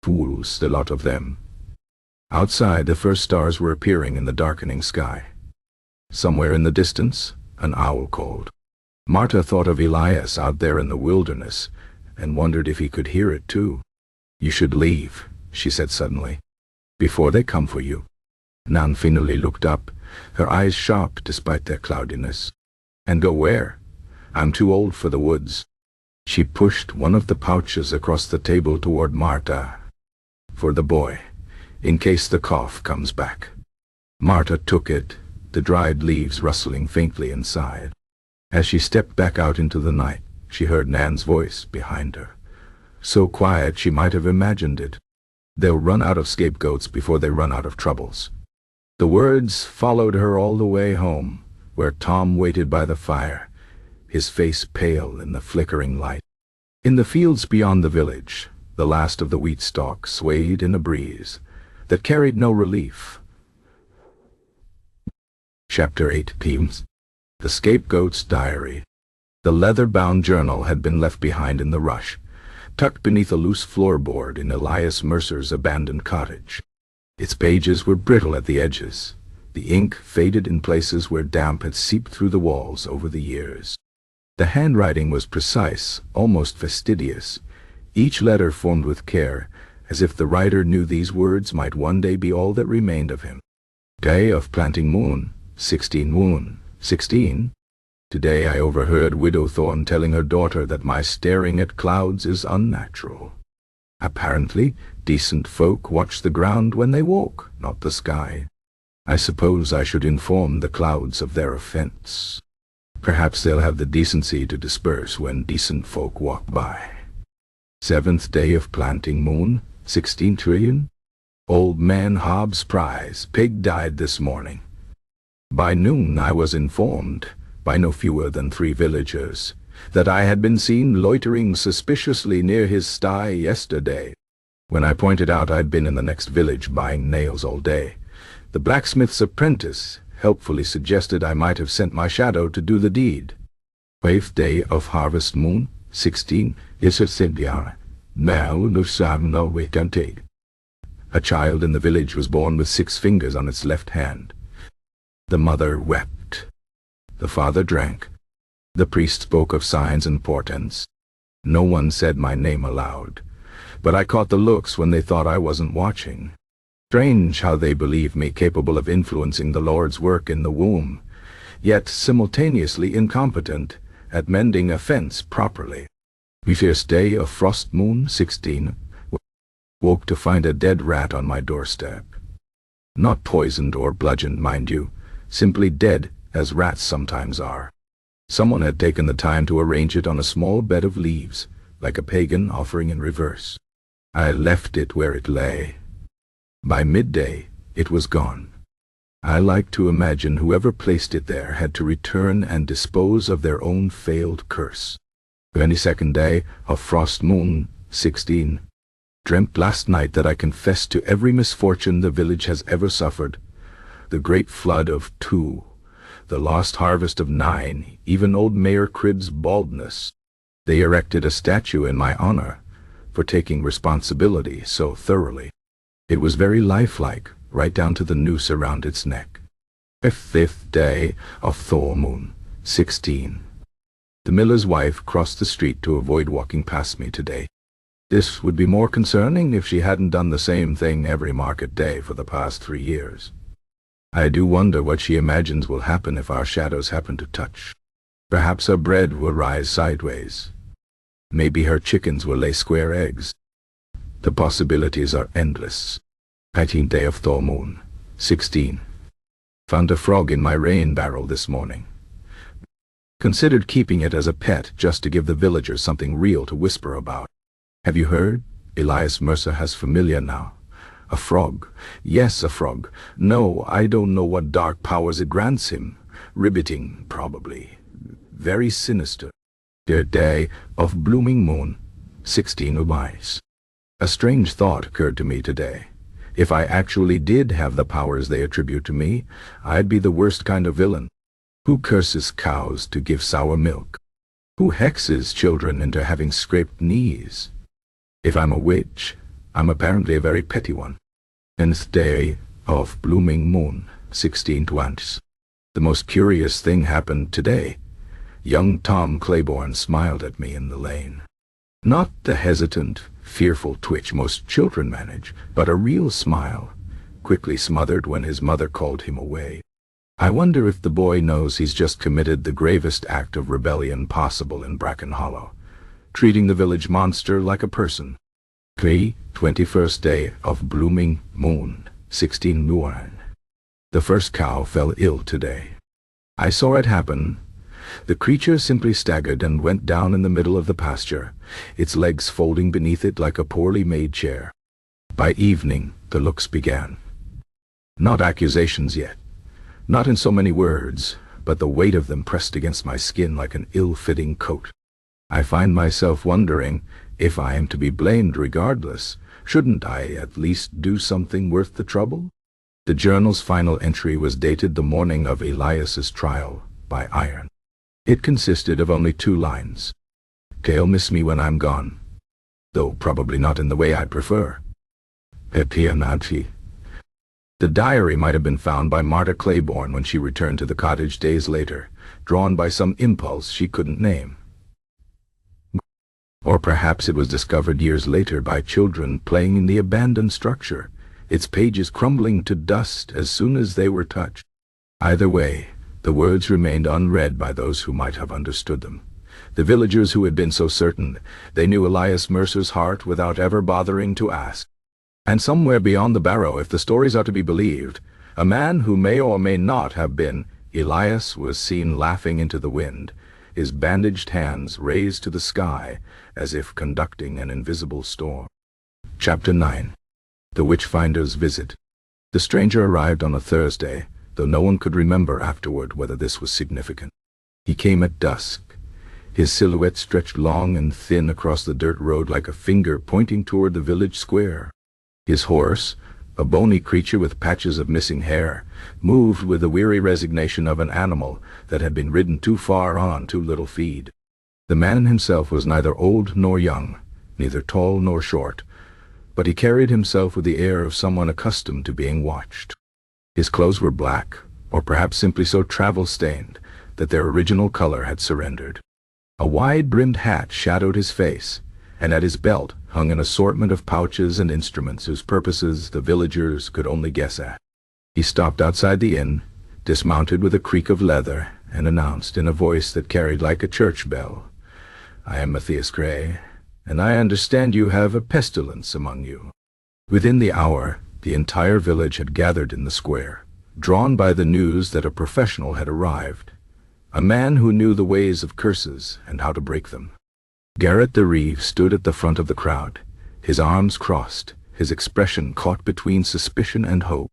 "Fools, the lot of them." Outside, the first stars were appearing in the darkening sky. Somewhere in the distance, an owl called. Marta thought of Elias out there in the wilderness and wondered if he could hear it too. "You should leave," she said suddenly, "before they come for you." Nan finally looked up, her eyes sharp despite their cloudiness. "And go where? I'm too old for the woods." She pushed one of the pouches across the table toward Marta. "For the boy, in case the cough comes back." Marta took it, the dried leaves rustling faintly inside. As she stepped back out into the night, she heard Nan's voice behind her. So quiet she might have imagined it. "They'll run out of scapegoats before they run out of troubles." The words followed her all the way home, where Tom waited by the fire, his face pale in the flickering light. In the fields beyond the village, the last of the wheat stalks swayed in a breeze that carried no relief. Chapter 8. The Scapegoat's Diary. The leather-bound journal had been left behind in the rush, tucked beneath a loose floorboard in Elias Mercer's abandoned cottage. Its pages were brittle at the edges, The ink faded in places where damp had seeped through the walls over the years. The handwriting was precise, almost fastidious, each letter formed with care, as if the writer knew these words might one day be all that remained of him. Day of planting moon, 16. Today I overheard Widow Thorn telling her daughter that my staring at clouds is unnatural. Apparently, decent folk watch the ground when they walk, not the sky. I suppose I should inform the clouds of their offense. Perhaps they'll have the decency to disperse when decent folk walk by. 7th day of planting moon, 16 trillion. Old man Hobbs' prize, pig died this morning. By noon I was informed, by no fewer than 3 villagers, that I had been seen loitering suspiciously near his sty yesterday. When I pointed out I'd been in the next village buying nails all day, the blacksmith's apprentice helpfully suggested I might have sent my shadow to do the deed. 8th day of harvest moon, 16, is a Cynthia. Now no sam no we can take. A child in the village was born with 6 fingers on its left hand. The mother wept. The father drank. The priest spoke of signs and portents. No one said my name aloud, but I caught the looks when they thought I wasn't watching. Strange how they believe me capable of influencing the Lord's work in the womb, yet simultaneously incompetent at mending a fence properly. The first day of frost moon, 16, woke to find a dead rat on my doorstep. Not poisoned or bludgeoned, mind you, simply dead, as rats sometimes are. Someone had taken the time to arrange it on a small bed of leaves, like a pagan offering in reverse. I left it where it lay. By midday, it was gone. I like to imagine whoever placed it there had to return and dispose of their own failed curse. 22nd day of frost moon, 16. Dreamt last night that I confessed to every misfortune the village has ever suffered. The great flood of 2, the lost harvest of 9, even old Mayor Cribb's baldness. They erected a statue in my honor for taking responsibility so thoroughly. It was very lifelike, right down to the noose around its neck. 5th day of Thor moon, 16. The miller's wife crossed the street to avoid walking past me today. This would be more concerning if she hadn't done the same thing every market day for the past 3 years. I do wonder what she imagines will happen if our shadows happen to touch. Perhaps her bread will rise sideways. Maybe her chickens will lay square eggs. The possibilities are endless. 19th day of Thor moon, 16. Found a frog in my rain barrel this morning. Considered keeping it as a pet just to give the villagers something real to whisper about. Have you heard? Elias Mercer has familiar now. A frog. Yes, a frog. No, I don't know what dark powers it grants him. Riveting, probably. Very sinister. 3rd day of blooming moon, 16 of mice. A strange thought occurred to me today. If I actually did have the powers they attribute to me, I'd be the worst kind of villain. Who curses cows to give sour milk? Who hexes children into having scraped knees? If I'm a witch, I'm apparently a very petty one. 10th day of blooming moon, 16 once. The most curious thing happened today. Young Tom Claiborne smiled at me in the lane. Not the hesitant, fearful twitch most children manage, but a real smile, quickly smothered when his mother called him away. I wonder if the boy knows he's just committed the gravest act of rebellion possible in Bracken Hollow, treating the village monster like a person. 21st day of blooming moon, 16 Luan. The first cow fell ill today. I saw it happen. The creature simply staggered and went down in the middle of the pasture, its legs folding beneath it like a poorly made chair. By evening, the looks began. Not accusations yet. Not in so many words, but the weight of them pressed against my skin like an ill-fitting coat. I find myself wondering, if I am to be blamed regardless, shouldn't I at least do something worth the trouble? The journal's final entry was dated the morning of Elias's trial by iron. It consisted of only 2 lines. "They'll miss me when I'm gone, though probably not in the way I'd prefer. Pepianati." The diary might have been found by Marta Claiborne when she returned to the cottage days later, drawn by some impulse she couldn't name. Or perhaps it was discovered years later by children playing in the abandoned structure, its pages crumbling to dust as soon as they were touched. Either way, the words remained unread by those who might have understood them. The villagers who had been so certain they knew Elias Mercer's heart without ever bothering to ask. And somewhere beyond the barrow, if the stories are to be believed, a man who may or may not have been Elias was seen laughing into the wind, his bandaged hands raised to the sky as if conducting an invisible storm. Chapter 9. The Witchfinder's Visit. The stranger arrived on a Thursday, though no one could remember afterward whether this was significant. He came at dusk. His silhouette stretched long and thin across the dirt road like a finger pointing toward the village square. His horse, a bony creature with patches of missing hair, moved with the weary resignation of an animal that had been ridden too far on too little feed. The man himself was neither old nor young, neither tall nor short, but he carried himself with the air of someone accustomed to being watched. His clothes were black, or perhaps simply so travel-stained that their original color had surrendered. A wide-brimmed hat shadowed his face, and at his belt hung an assortment of pouches and instruments whose purposes the villagers could only guess at. He stopped outside the inn, dismounted with a creak of leather, and announced in a voice that carried like a church bell, "I am Matthias Gray, and I understand you have a pestilence among you." Within the hour, the entire village had gathered in the square, drawn by the news that a professional had arrived, a man who knew the ways of curses and how to break them. Garrett the Reeve stood at the front of the crowd, his arms crossed, his expression caught between suspicion and hope.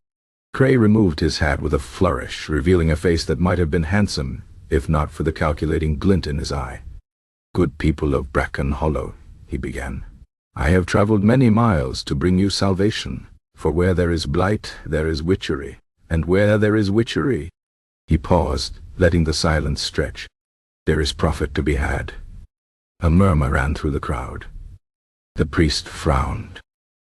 Cray removed his hat with a flourish, revealing a face that might have been handsome, if not for the calculating glint in his eye. "Good people of Bracken Hollow," he began, "I have traveled many miles to bring you salvation, for where there is blight, there is witchery, and where there is witchery—" He paused, letting the silence stretch. "There is profit to be had." A murmur ran through the crowd. The priest frowned.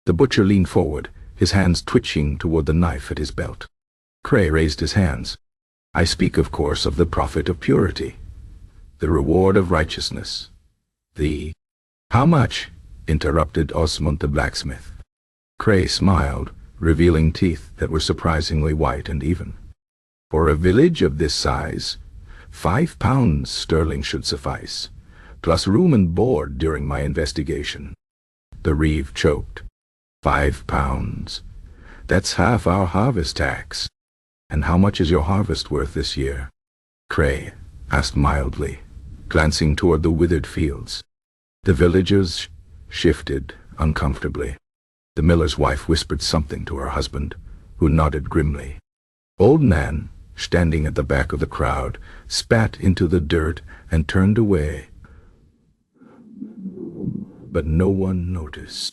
The butcher leaned forward, his hands twitching toward the knife at his belt. Cray raised his hands. "I speak, of course, of the profit of purity, the reward of righteousness, the—" "How much?" interrupted Osmond the blacksmith. Cray smiled, revealing teeth that were surprisingly white and even. "For a village of this size, 5 pounds sterling should suffice, plus room and board during my investigation." The Reeve choked. 5 pounds. That's half our harvest tax. And how much is your harvest worth this year? Cray asked mildly, glancing toward the withered fields. The villagers shifted uncomfortably. The miller's wife whispered something to her husband, who nodded grimly. Old Nan, standing at the back of the crowd, spat into the dirt and turned away. But no one noticed.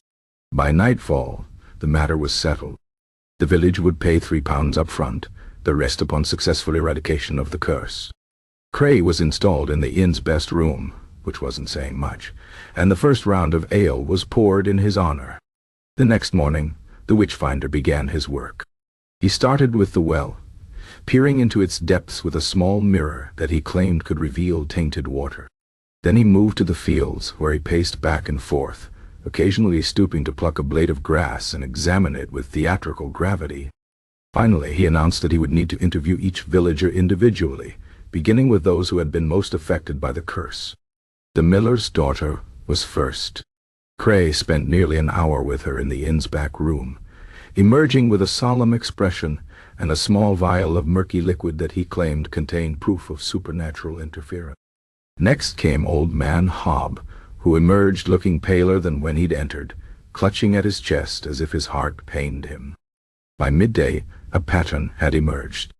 By nightfall, the matter was settled. The village would pay 3 pounds up front, the rest upon successful eradication of the curse. Cray was installed in the inn's best room, which wasn't saying much, and the first round of ale was poured in his honor. The next morning, the Witchfinder began his work. He started with the well, peering into its depths with a small mirror that he claimed could reveal tainted water. Then he moved to the fields, where he paced back and forth, occasionally stooping to pluck a blade of grass and examine it with theatrical gravity. Finally, he announced that he would need to interview each villager individually, beginning with those who had been most affected by the curse. The miller's daughter was first. Cray spent nearly an hour with her in the inn's back room, emerging with a solemn expression and a small vial of murky liquid that he claimed contained proof of supernatural interference. Next came Old Man Hobb, who emerged looking paler than when he'd entered, clutching at his chest as if his heart pained him. By midday, a pattern had emerged.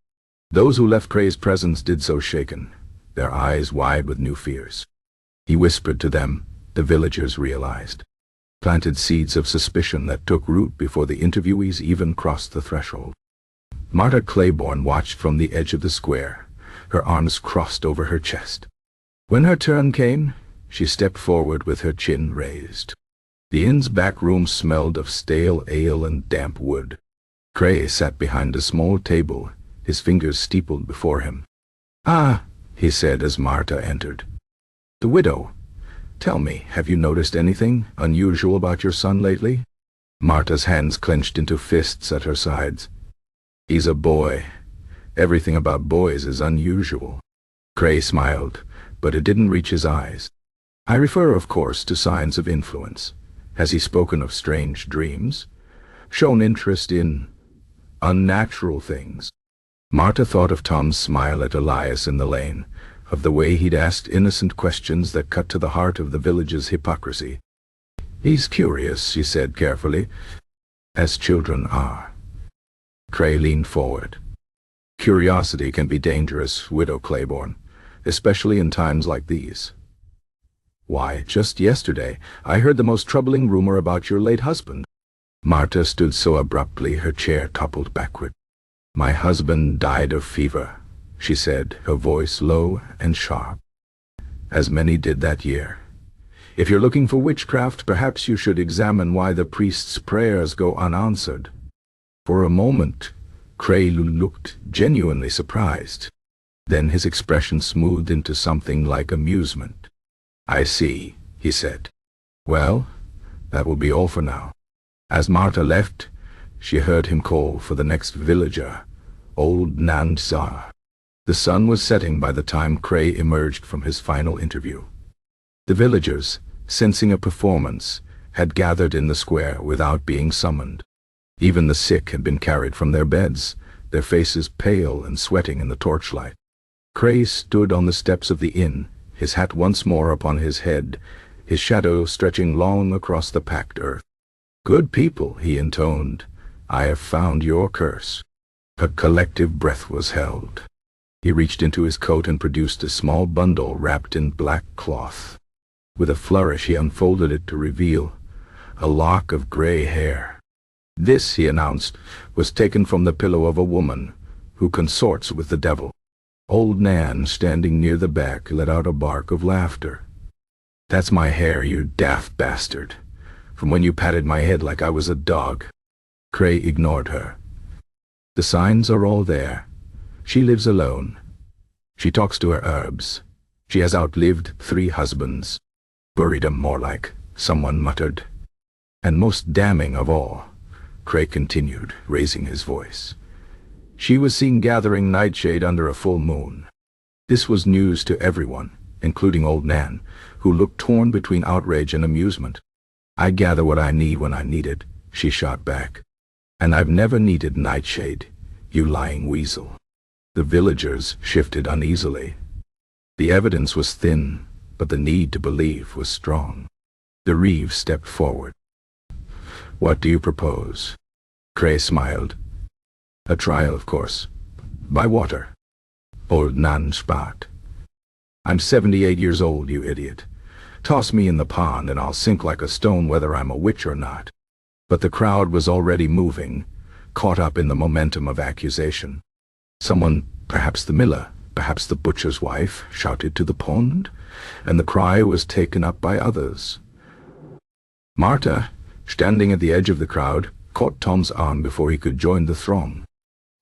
Those who left Cray's presence did so shaken, their eyes wide with new fears. He whispered to them, the villagers realized, planted seeds of suspicion that took root before the interviewees even crossed the threshold. Marta Claiborne watched from the edge of the square, her arms crossed over her chest. When her turn came, she stepped forward with her chin raised. The inn's back room smelled of stale ale and damp wood. Cray sat behind a small table, his fingers steepled before him. "Ah," he said as Marta entered. "The widow. Tell me, have you noticed anything unusual about your son lately?" Marta's hands clenched into fists at her sides. "He's a boy. Everything about boys is unusual." Cray smiled, but it didn't reach his eyes. "I refer, of course, to signs of influence. Has he spoken of strange dreams? Shown interest in unnatural things?" Marta thought of Tom's smile at Elias in the lane, of the way he'd asked innocent questions that cut to the heart of the village's hypocrisy. "He's curious," she said carefully, "as children are." Cray leaned forward. "Curiosity can be dangerous, Widow Claiborne, especially in times like these. Why, just yesterday I heard the most troubling rumor about your late husband." Marta stood so abruptly her chair toppled backward. "My husband died of fever," she said, her voice low and sharp. "As many did that year. If you're looking for witchcraft, perhaps you should examine why the priest's prayers go unanswered." For a moment, Cray looked genuinely surprised. Then his expression smoothed into something like amusement. "I see," he said. "Well, that will be all for now." As Marta left, she heard him call for the next villager, old Nan Tsar. The sun was setting by the time Cray emerged from his final interview. The villagers, sensing a performance, had gathered in the square without being summoned. Even the sick had been carried from their beds, their faces pale and sweating in the torchlight. Cray stood on the steps of the inn, his hat once more upon his head, his shadow stretching long across the packed earth. "Good people," he intoned, "I have found your curse." A collective breath was held. He reached into his coat and produced a small bundle wrapped in black cloth. With a flourish he unfolded it to reveal a lock of gray hair. "This," he announced, "was taken from the pillow of a woman who consorts with the devil." Old Nan, standing near the back, let out a bark of laughter. "That's my hair, you daft bastard. From when you patted my head like I was a dog." Cray ignored her. "The signs are all there. She lives alone. She talks to her herbs. She has outlived 3 husbands. Buried 'em, more like," someone muttered. "And most damning of all," Cray continued, raising his voice, "she was seen gathering nightshade under a full moon." This was news to everyone, including old Nan, who looked torn between outrage and amusement. "I gather what I need when I need it," she shot back. "And I've never needed nightshade, you lying weasel." The villagers shifted uneasily. The evidence was thin, but the need to believe was strong. The Reeve stepped forward. "What do you propose?" Cray smiled. "A trial, of course. By water." Old Nan spat. "I'm 78 years old, you idiot. Toss me in the pond and I'll sink like a stone whether I'm a witch or not." But the crowd was already moving, caught up in the momentum of accusation. Someone, perhaps the miller, perhaps the butcher's wife, shouted to the pond, and the cry was taken up by others. Marta, standing at the edge of the crowd, caught Tom's arm before he could join the throng.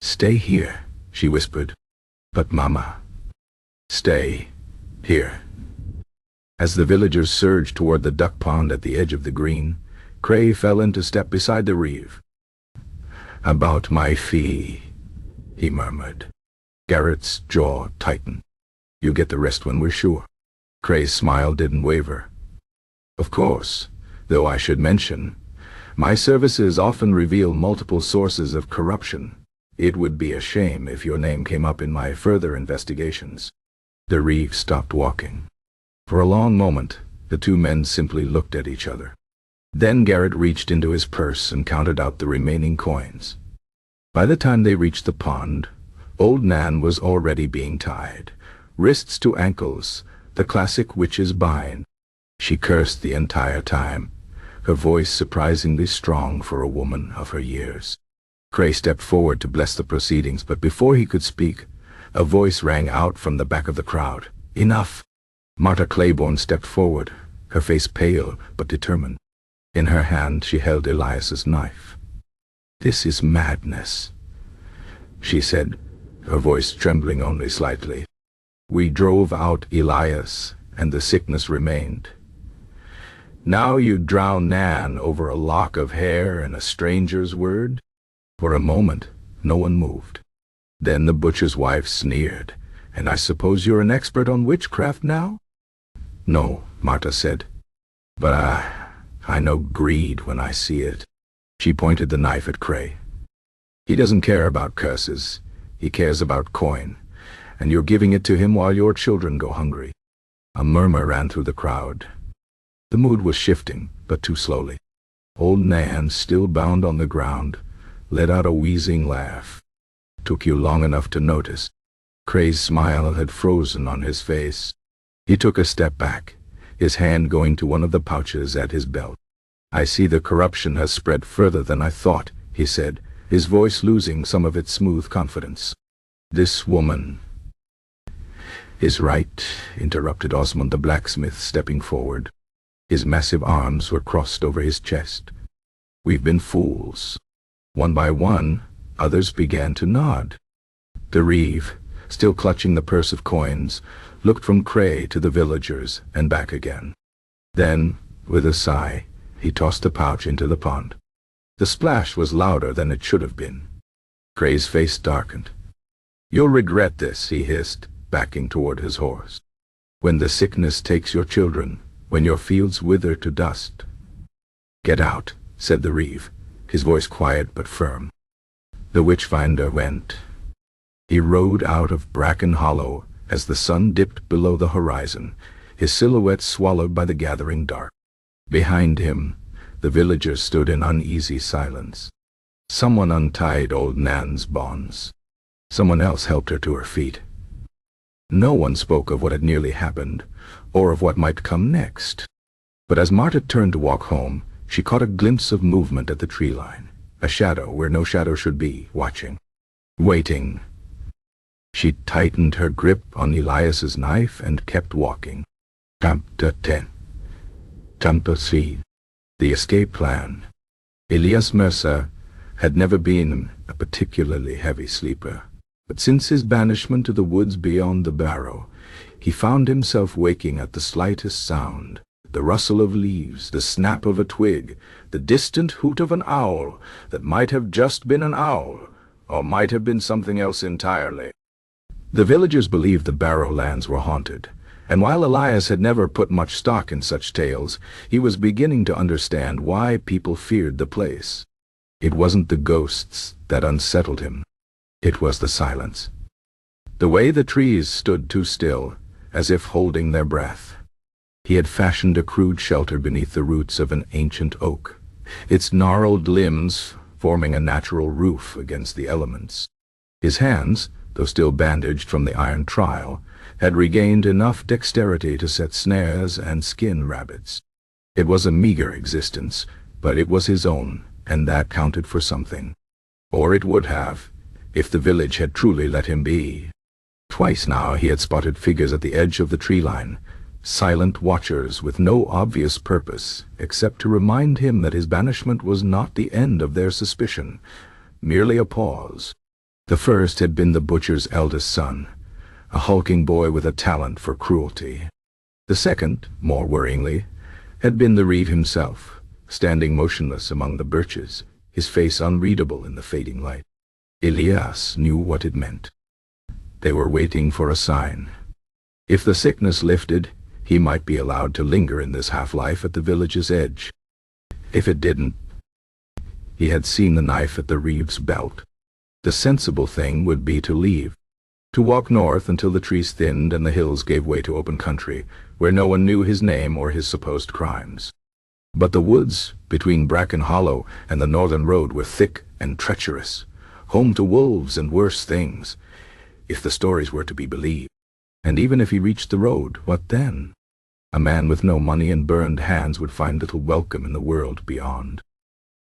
"Stay here," she whispered. "But Mama." "Stay here." As the villagers surged toward the duck pond at the edge of the green, Cray fell into step beside the Reeve. "About my fee," he murmured. Garrett's jaw tightened. "You get the rest when we're sure." Cray's smile didn't waver. "Of course, though I should mention, my services often reveal multiple sources of corruption. It would be a shame if your name came up in my further investigations." The Reeve stopped walking. For a long moment, the 2 men simply looked at each other. Then Garrett reached into his purse and counted out the remaining coins. By the time they reached the pond, old Nan was already being tied, wrists to ankles, the classic witch's bind. She cursed the entire time, her voice surprisingly strong for a woman of her years. Cray stepped forward to bless the proceedings, but before he could speak, a voice rang out from the back of the crowd. "Enough!" Marta Claiborne stepped forward, her face pale but determined. In her hand she held Elias's knife. "This is madness," she said, her voice trembling only slightly. "We drove out Elias, and the sickness remained. Now you drown Nan over a lock of hair and a stranger's word?" For a moment, no one moved. Then the butcher's wife sneered. "And I suppose you're an expert on witchcraft now?" "No," Marta said. "But I know greed when I see it." She pointed the knife at Cray. "He doesn't care about curses. He cares about coin. And you're giving it to him while your children go hungry." A murmur ran through the crowd. The mood was shifting, but too slowly. Old Nan, still bound on the ground, let out a wheezing laugh. "Took you long enough to notice." Cray's smile had frozen on his face. He took a step back, his hand going to one of the pouches at his belt. "I see the corruption has spread further than I thought," he said, his voice losing some of its smooth confidence. "This woman—" "Is right," interrupted Osmond the blacksmith, stepping forward. His massive arms were crossed over his chest. "We've been fools." One by one, others began to nod. The reeve, still clutching the purse of coins, looked from Cray to the villagers and back again. Then, with a sigh, he tossed the pouch into the pond. The splash was louder than it should have been. Cray's face darkened. "You'll regret this," he hissed, backing toward his horse. "When the sickness takes your children, when your fields wither to dust." "Get out," said the reeve, his voice quiet but firm. The Witchfinder went. He rode out of Bracken Hollow as the sun dipped below the horizon, his silhouette swallowed by the gathering dark. Behind him, the villagers stood in uneasy silence. Someone untied old Nan's bonds. Someone else helped her to her feet. No one spoke of what had nearly happened, or of what might come next. But as Marta turned to walk home, she caught a glimpse of movement at the tree line, a shadow where no shadow should be, watching, waiting. She tightened her grip on Elias's knife and kept walking. Chapter 10. Chapter 3. The Escape Plan. Elias Mercer had never been a particularly heavy sleeper, but since his banishment to the woods beyond the barrow, he found himself waking at the slightest sound, the rustle of leaves, the snap of a twig, the distant hoot of an owl that might have just been an owl, or might have been something else entirely. The villagers believed the barrow lands were haunted, and while Elias had never put much stock in such tales, he was beginning to understand why people feared the place. It wasn't the ghosts that unsettled him. It was the silence. The way the trees stood too still, as if holding their breath. He had fashioned a crude shelter beneath the roots of an ancient oak, its gnarled limbs forming a natural roof against the elements. His hands, though still bandaged from the iron trial, had regained enough dexterity to set snares and skin rabbits. It was a meager existence, but it was his own, and that counted for something. Or it would have, if the village had truly let him be. Twice now he had spotted figures at the edge of the tree line, silent watchers with no obvious purpose except to remind him that his banishment was not the end of their suspicion, merely a pause. The first had been the butcher's eldest son, a hulking boy with a talent for cruelty. The second, more worryingly, had been the reeve himself, standing motionless among the birches, his face unreadable in the fading light. Elias knew what it meant. They were waiting for a sign. If the sickness lifted, he might be allowed to linger in this half-life at the village's edge. If it didn't, he had seen the knife at the reeve's belt. The sensible thing would be to leave, to walk north until the trees thinned and the hills gave way to open country, where no one knew his name or his supposed crimes. But the woods between Bracken Hollow and the northern road were thick and treacherous, home to wolves and worse things, if the stories were to be believed. And even if he reached the road, what then? A man with no money and burned hands would find little welcome in the world beyond.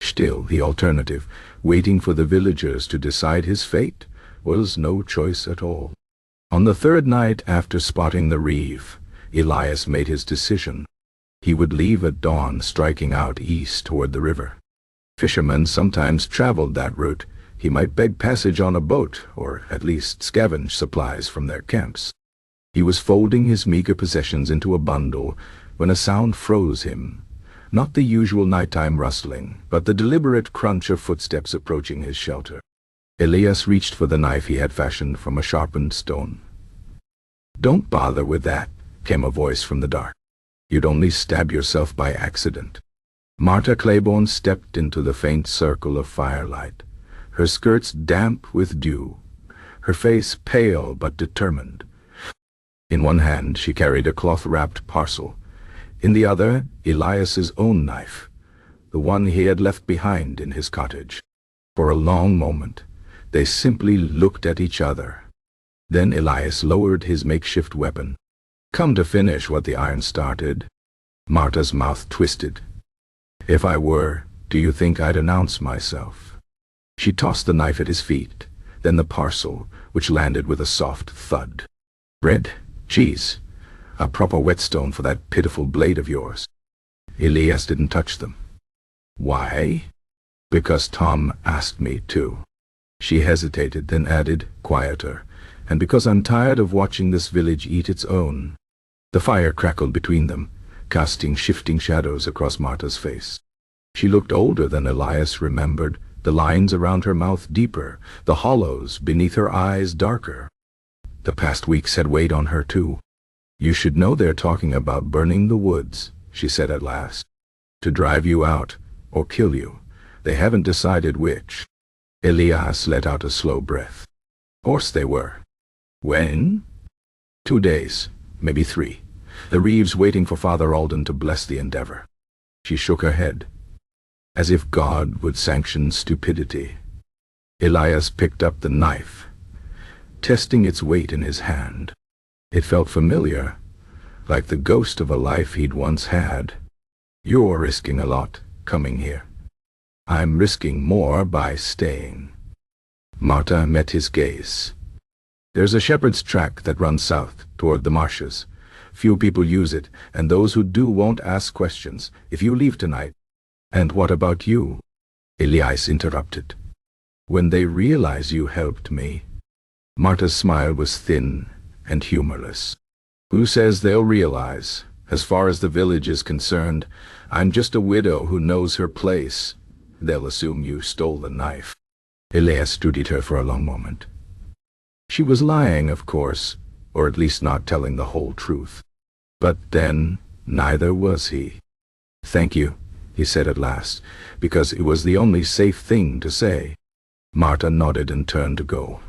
Still, the alternative, waiting for the villagers to decide his fate, was no choice at all. On the third night after spotting the reeve, Elias made his decision. He would leave at dawn, striking out east toward the river. Fishermen sometimes traveled that route. He might beg passage on a boat, or at least scavenge supplies from their camps. He was folding his meager possessions into a bundle when a sound froze him. Not the usual nighttime rustling, but the deliberate crunch of footsteps approaching his shelter. Elias reached for the knife he had fashioned from a sharpened stone. "Don't bother with that," came a voice from the dark. "You'd only stab yourself by accident." Marta Claiborne stepped into the faint circle of firelight, her skirts damp with dew, her face pale but determined. In one hand she carried a cloth-wrapped parcel, in the other Elias's own knife, the one he had left behind in his cottage. For a long moment they simply looked at each other. Then Elias lowered his makeshift weapon. "Come to finish what the iron started." Marta's mouth twisted. "If I were, do you think I'd announce myself?" She tossed the knife at his feet, then the parcel, which landed with a soft thud. "Bread, cheese, a proper whetstone for that pitiful blade of yours." Elias didn't touch them. "Why?" "Because Tom asked me to." She hesitated, then added, quieter, "And because I'm tired of watching this village eat its own." The fire crackled between them, casting shifting shadows across Marta's face. She looked older than Elias remembered, the lines around her mouth deeper, the hollows beneath her eyes darker. The past weeks had weighed on her too. "You should know they're talking about burning the woods," she said at last. "To drive you out, or kill you. They haven't decided which." Elias let out a slow breath. "Course they were." "When?" "2 days, maybe 3. The Reeves waiting for Father Alden to bless the endeavor." She shook her head, as if God would sanction stupidity. Elias picked up the knife, testing its weight in his hand. It felt familiar, like the ghost of a life he'd once had. "You're risking a lot, coming here." "I'm risking more by staying." Marta met his gaze. "There's a shepherd's track that runs south, toward the marshes. Few people use it, and those who do won't ask questions. If you leave tonight—" "And what about you?" Elias interrupted. "When they realize you helped me." Marta's smile was thin and humorless. "Who says they'll realize? As far as the village is concerned, I'm just a widow who knows her place. They'll assume you stole the knife." Elias studied her for a long moment. She was lying, of course, or at least not telling the whole truth. But then, neither was he. "Thank you," he said at last, because it was the only safe thing to say. Marta nodded and turned to go.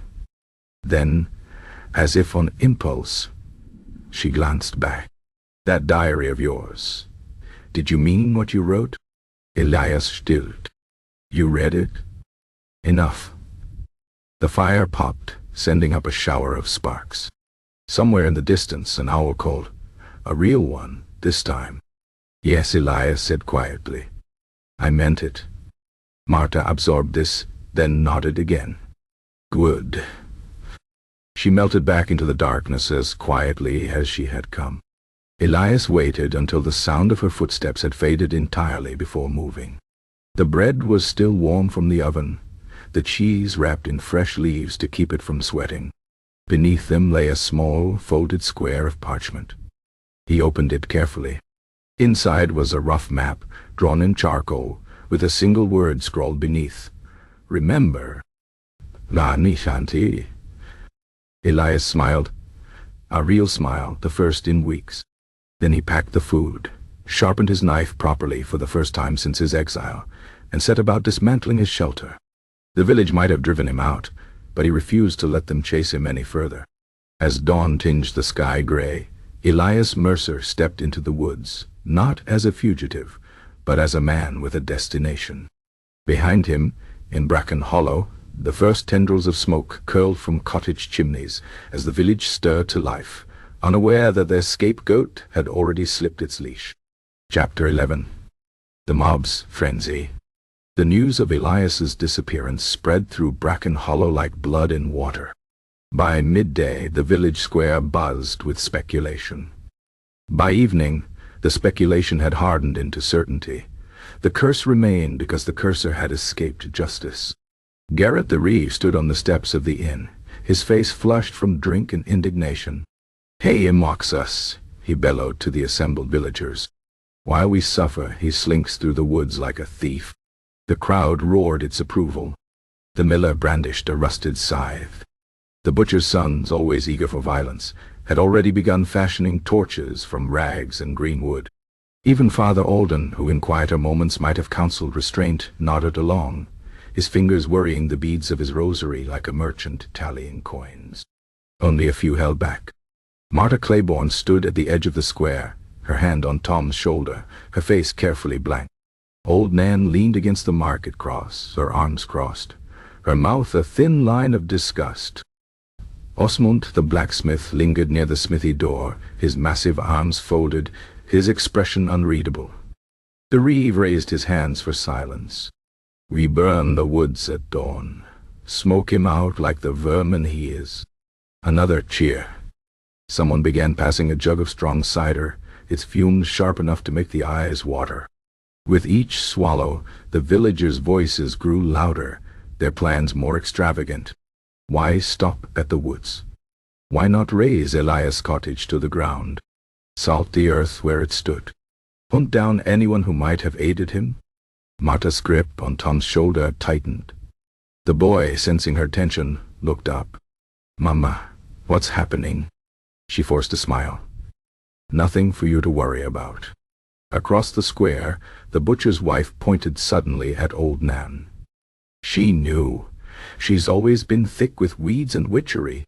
Then, as if on impulse, she glanced back. "That diary of yours. Did you mean what you wrote?" Elias stilled. "You read it?" "Enough." The fire popped, sending up a shower of sparks. Somewhere in the distance an owl called, a real one, this time. "Yes," Elias said quietly. "I meant it." Marta absorbed this, then nodded again. "Good." She melted back into the darkness as quietly as she had come. Elias waited until the sound of her footsteps had faded entirely before moving. The bread was still warm from the oven, the cheese wrapped in fresh leaves to keep it from sweating. Beneath them lay a small, folded square of parchment. He opened it carefully. Inside was a rough map, drawn in charcoal, with a single word scrawled beneath. "Remember." "La Nishanti." Elias smiled, a real smile, the first in weeks. Then he packed the food, sharpened his knife properly for the first time since his exile, and set about dismantling his shelter. The village might have driven him out, but he refused to let them chase him any further. As dawn tinged the sky gray, Elias Mercer stepped into the woods, not as a fugitive, but as a man with a destination. Behind him, in Bracken Hollow, the first tendrils of smoke curled from cottage chimneys as the village stirred to life, unaware that their scapegoat had already slipped its leash. Chapter 11. The Mob's Frenzy. The news of Elias's disappearance spread through Bracken Hollow like blood in water. By midday, the village square buzzed with speculation. By evening, the speculation had hardened into certainty. The curse remained because the cursor had escaped justice. Garrett the Reeve stood on the steps of the inn, his face flushed from drink and indignation. "He mocks us," he bellowed to the assembled villagers. "While we suffer, he slinks through the woods like a thief." The crowd roared its approval. The miller brandished a rusted scythe. The butcher's sons, always eager for violence, had already begun fashioning torches from rags and green wood. Even Father Alden, who in quieter moments might have counseled restraint, nodded along, his fingers worrying the beads of his rosary like a merchant tallying coins. Only a few held back. Marta Claiborne stood at the edge of the square, her hand on Tom's shoulder, her face carefully blank. Old Nan leaned against the market cross, her arms crossed, her mouth a thin line of disgust. Osmond the blacksmith lingered near the smithy door, his massive arms folded, his expression unreadable. The Reeve raised his hands for silence. "We burn the woods at dawn. Smoke him out like the vermin he is." Another cheer. Someone began passing a jug of strong cider, its fumes sharp enough to make the eyes water. With each swallow, the villagers' voices grew louder, their plans more extravagant. Why stop at the woods? Why not raze Elias' cottage to the ground? Salt the earth where it stood? Hunt down anyone who might have aided him? Marta's grip on Tom's shoulder tightened. The boy, sensing her tension, looked up. "Mama, what's happening?" She forced a smile. "Nothing for you to worry about." Across the square, the butcher's wife pointed suddenly at old Nan. She knew. She's always been thick with weeds and witchery.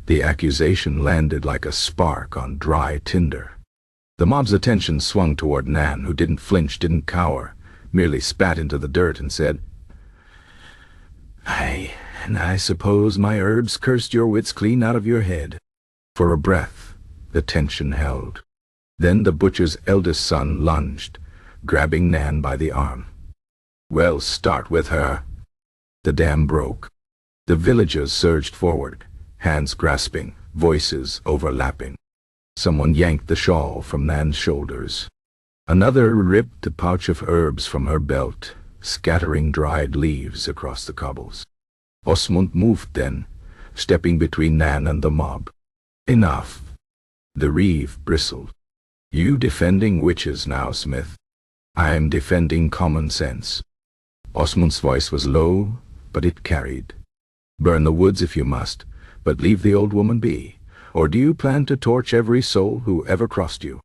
The accusation landed like a spark on dry tinder. The mob's attention swung toward Nan, who didn't flinch, didn't cower, merely spat into the dirt and said, I suppose my herbs cursed your wits clean out of your head." For a breath, the tension held. Then the butcher's eldest son lunged, grabbing Nan by the arm. "Well, start with her." The dam broke. The villagers surged forward, hands grasping, voices overlapping. Someone yanked the shawl from Nan's shoulders. Another ripped a pouch of herbs from her belt, scattering dried leaves across the cobbles. Osmond moved then, stepping between Nan and the mob. "Enough." The Reeve bristled. "You defending witches now, Smith? I'm defending common sense." Osmond's voice was low, but it carried. "Burn the woods if you must, but leave the old woman be. Or do you plan to torch every soul who ever crossed you?"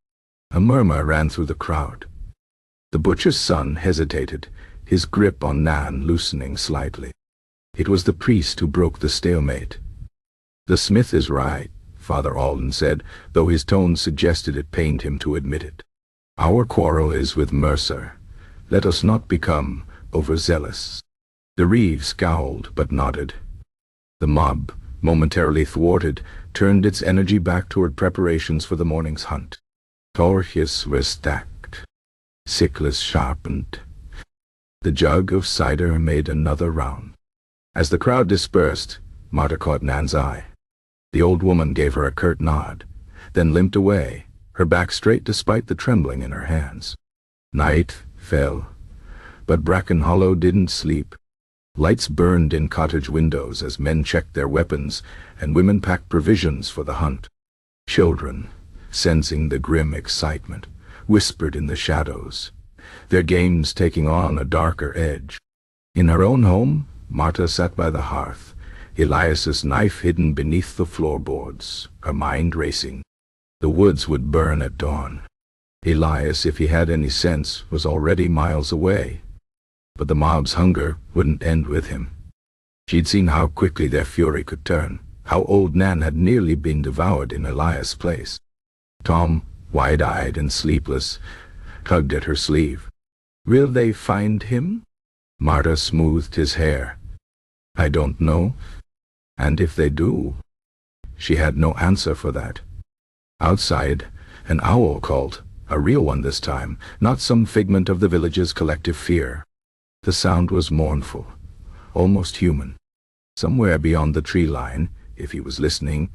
A murmur ran through the crowd. The butcher's son hesitated, his grip on Nan loosening slightly. It was the priest who broke the stalemate. "The smith is right," Father Alden said, though his tone suggested it pained him to admit it. "Our quarrel is with Mercer. Let us not become overzealous." The Reeve scowled but nodded. The mob, momentarily thwarted, turned its energy back toward preparations for the morning's hunt. Torches were stacked, sickles sharpened. The jug of cider made another round. As the crowd dispersed, Marta caught Nan's eye. The old woman gave her a curt nod, then limped away, her back straight despite the trembling in her hands. Night fell, but Bracken Hollow didn't sleep. Lights burned in cottage windows as men checked their weapons and women packed provisions for the hunt. Children, sensing the grim excitement, whispered in the shadows, their games taking on a darker edge. In her own home, Marta sat by the hearth, Elias's knife hidden beneath the floorboards, her mind racing. The woods would burn at dawn. Elias, if he had any sense, was already miles away. But the mob's hunger wouldn't end with him. She'd seen how quickly their fury could turn, how old Nan had nearly been devoured in Elias' place. Tom, wide-eyed and sleepless, tugged at her sleeve. "Will they find him?" Marta smoothed his hair. "I don't know. And if they do?" She had no answer for that. Outside, an owl called, a real one this time, not some figment of the village's collective fear. The sound was mournful, almost human. Somewhere beyond the tree line, if he was listening,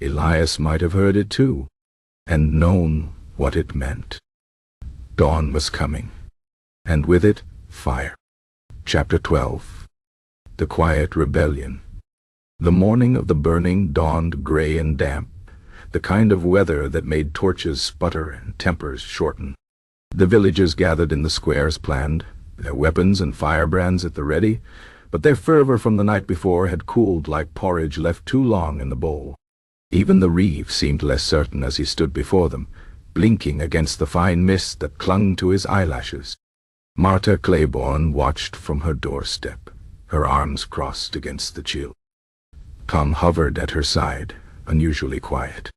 Elias might have heard it too, and known what it meant. Dawn was coming, and with it, fire. Chapter 12. The Quiet Rebellion. The morning of the burning dawned gray and damp, the kind of weather that made torches sputter and tempers shorten. The villagers gathered in the square as planned, their weapons and firebrands at the ready, but their fervor from the night before had cooled like porridge left too long in the bowl. Even the reeve seemed less certain as he stood before them, blinking against the fine mist that clung to his eyelashes. Marta Claiborne watched from her doorstep, her arms crossed against the chill. Tom hovered at her side, unusually quiet.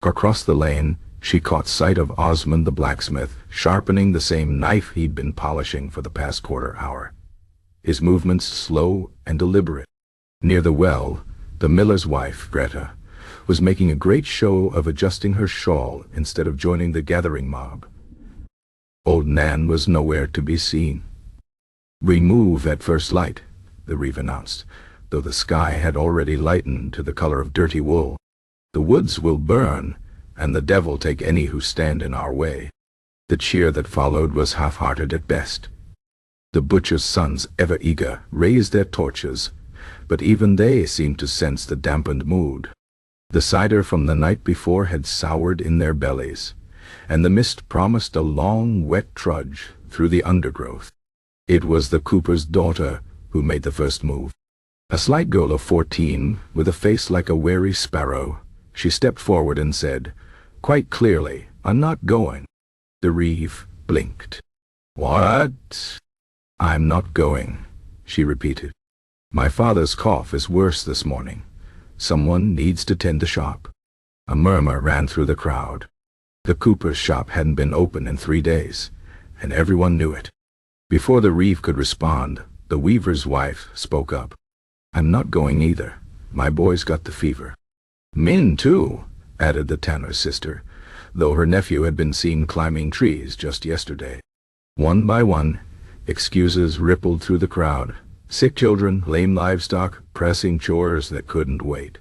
Across the lane, she caught sight of Osmond the blacksmith, sharpening the same knife he'd been polishing for the past quarter hour. His movements slow and deliberate. Near the well, the miller's wife, Greta, was making a great show of adjusting her shawl instead of joining the gathering mob. Old Nan was nowhere to be seen. "We move at first light," the reeve announced, though the sky had already lightened to the color of dirty wool. "The woods will burn, and the devil take any who stand in our way." The cheer that followed was half-hearted at best. The butcher's sons, ever eager, raised their torches, but even they seemed to sense the dampened mood. The cider from the night before had soured in their bellies, and the mist promised a long, wet trudge through the undergrowth. It was the cooper's daughter who made the first move. A slight girl of 14, with a face like a wary sparrow, she stepped forward and said, quite clearly, "I'm not going." The reeve blinked. "What?" "I'm not going," she repeated. "My father's cough is worse this morning. Someone needs to tend the shop." A murmur ran through the crowd. The cooper's shop hadn't been open in 3 days, and everyone knew it. Before the reeve could respond, the weaver's wife spoke up. "I'm not going either. My boy's got the fever." "Min, too," added the tanner's sister, though her nephew had been seen climbing trees just yesterday. One by one, excuses rippled through the crowd. Sick children, lame livestock, pressing chores that couldn't wait.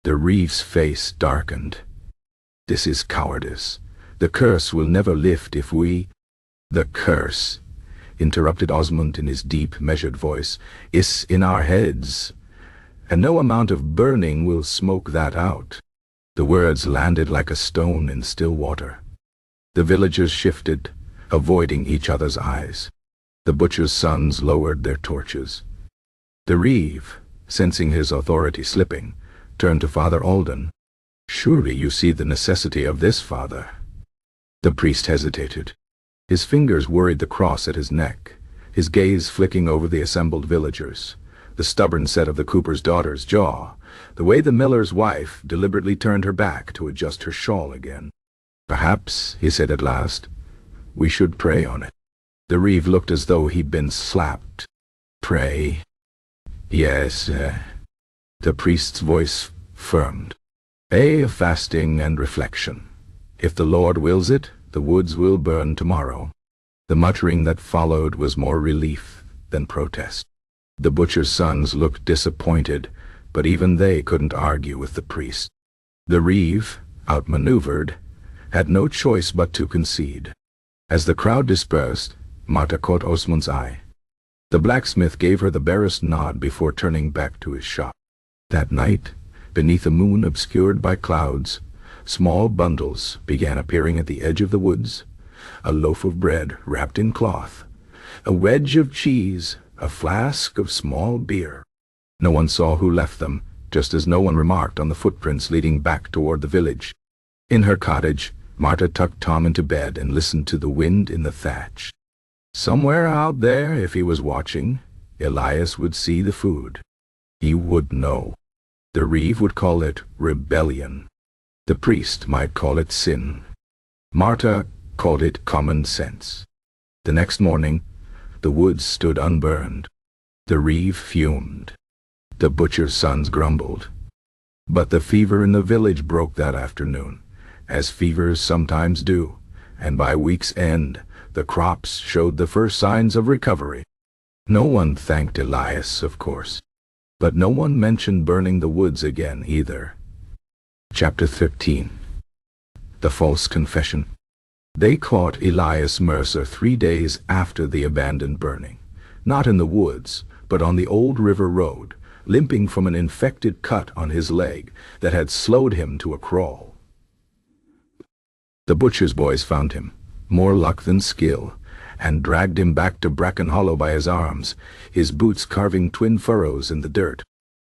The reeve's face darkened. "This is cowardice. The curse will never lift if we—" "The curse," interrupted Osmond in his deep, measured voice, "is in our heads, and no amount of burning will smoke that out." The words landed like a stone in still water. The villagers shifted, avoiding each other's eyes. The butcher's sons lowered their torches. The reeve, sensing his authority slipping, turned to Father Alden. "Surely you see the necessity of this, Father." The priest hesitated. His fingers worried the cross at his neck, his gaze flicking over the assembled villagers, the stubborn set of the cooper's daughter's jaw, the way the miller's wife deliberately turned her back to adjust her shawl again. "Perhaps," he said at last, "we should pray on it." The reeve looked as though he'd been slapped. "Pray?" "Yes." The priest's voice firmed. "A fasting and reflection. If the Lord wills it, the woods will burn tomorrow." The muttering that followed was more relief than protest. The butcher's sons looked disappointed, but even they couldn't argue with the priest. The reeve, outmaneuvered, had no choice but to concede. As the crowd dispersed, Marta caught Osmond's eye. The blacksmith gave her the barest nod before turning back to his shop. That night, beneath a moon obscured by clouds, small bundles began appearing at the edge of the woods. A loaf of bread wrapped in cloth, a wedge of cheese, a flask of small beer. No one saw who left them, just as no one remarked on the footprints leading back toward the village. In her cottage, Marta tucked Tom into bed and listened to the wind in the thatch. Somewhere out there, if he was watching, Elias would see the food. He would know. The reeve would call it rebellion. The priest might call it sin. Marta called it common sense. The next morning, the woods stood unburned. The reeve fumed. The butcher's sons grumbled. But the fever in the village broke that afternoon, as fevers sometimes do, and by week's end, the crops showed the first signs of recovery. No one thanked Elias, of course, but no one mentioned burning the woods again either. Chapter 13. The False Confession. They caught Elias Mercer 3 days after the abandoned burning, not in the woods, but on the old river road, limping from an infected cut on his leg that had slowed him to a crawl. The butcher's boys found him, more luck than skill, and dragged him back to Bracken Hollow by his arms, his boots carving twin furrows in the dirt.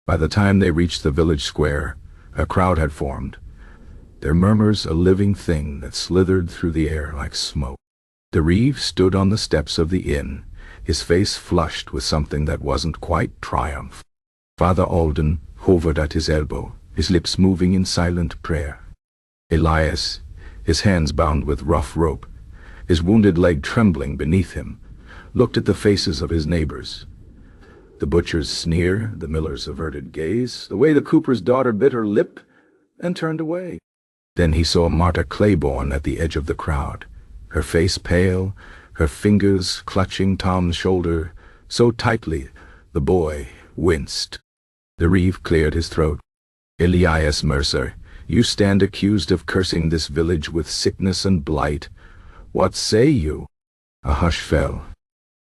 By the time they reached the village square, a crowd had formed, their murmurs a living thing that slithered through the air like smoke. The Reeve stood on the steps of the inn, his face flushed with something that wasn't quite triumph. Father Alden hovered at his elbow, his lips moving in silent prayer. Elias, his hands bound with rough rope, his wounded leg trembling beneath him, looked at the faces of his neighbors. The butcher's sneer, the miller's averted gaze, the way the cooper's daughter bit her lip and turned away. Then he saw Marta Claiborne at the edge of the crowd, her face pale, her fingers clutching Tom's shoulder so tightly the boy winced. The Reeve cleared his throat. Elias Mercer, you stand accused of cursing this village with sickness and blight. What say you? A hush fell.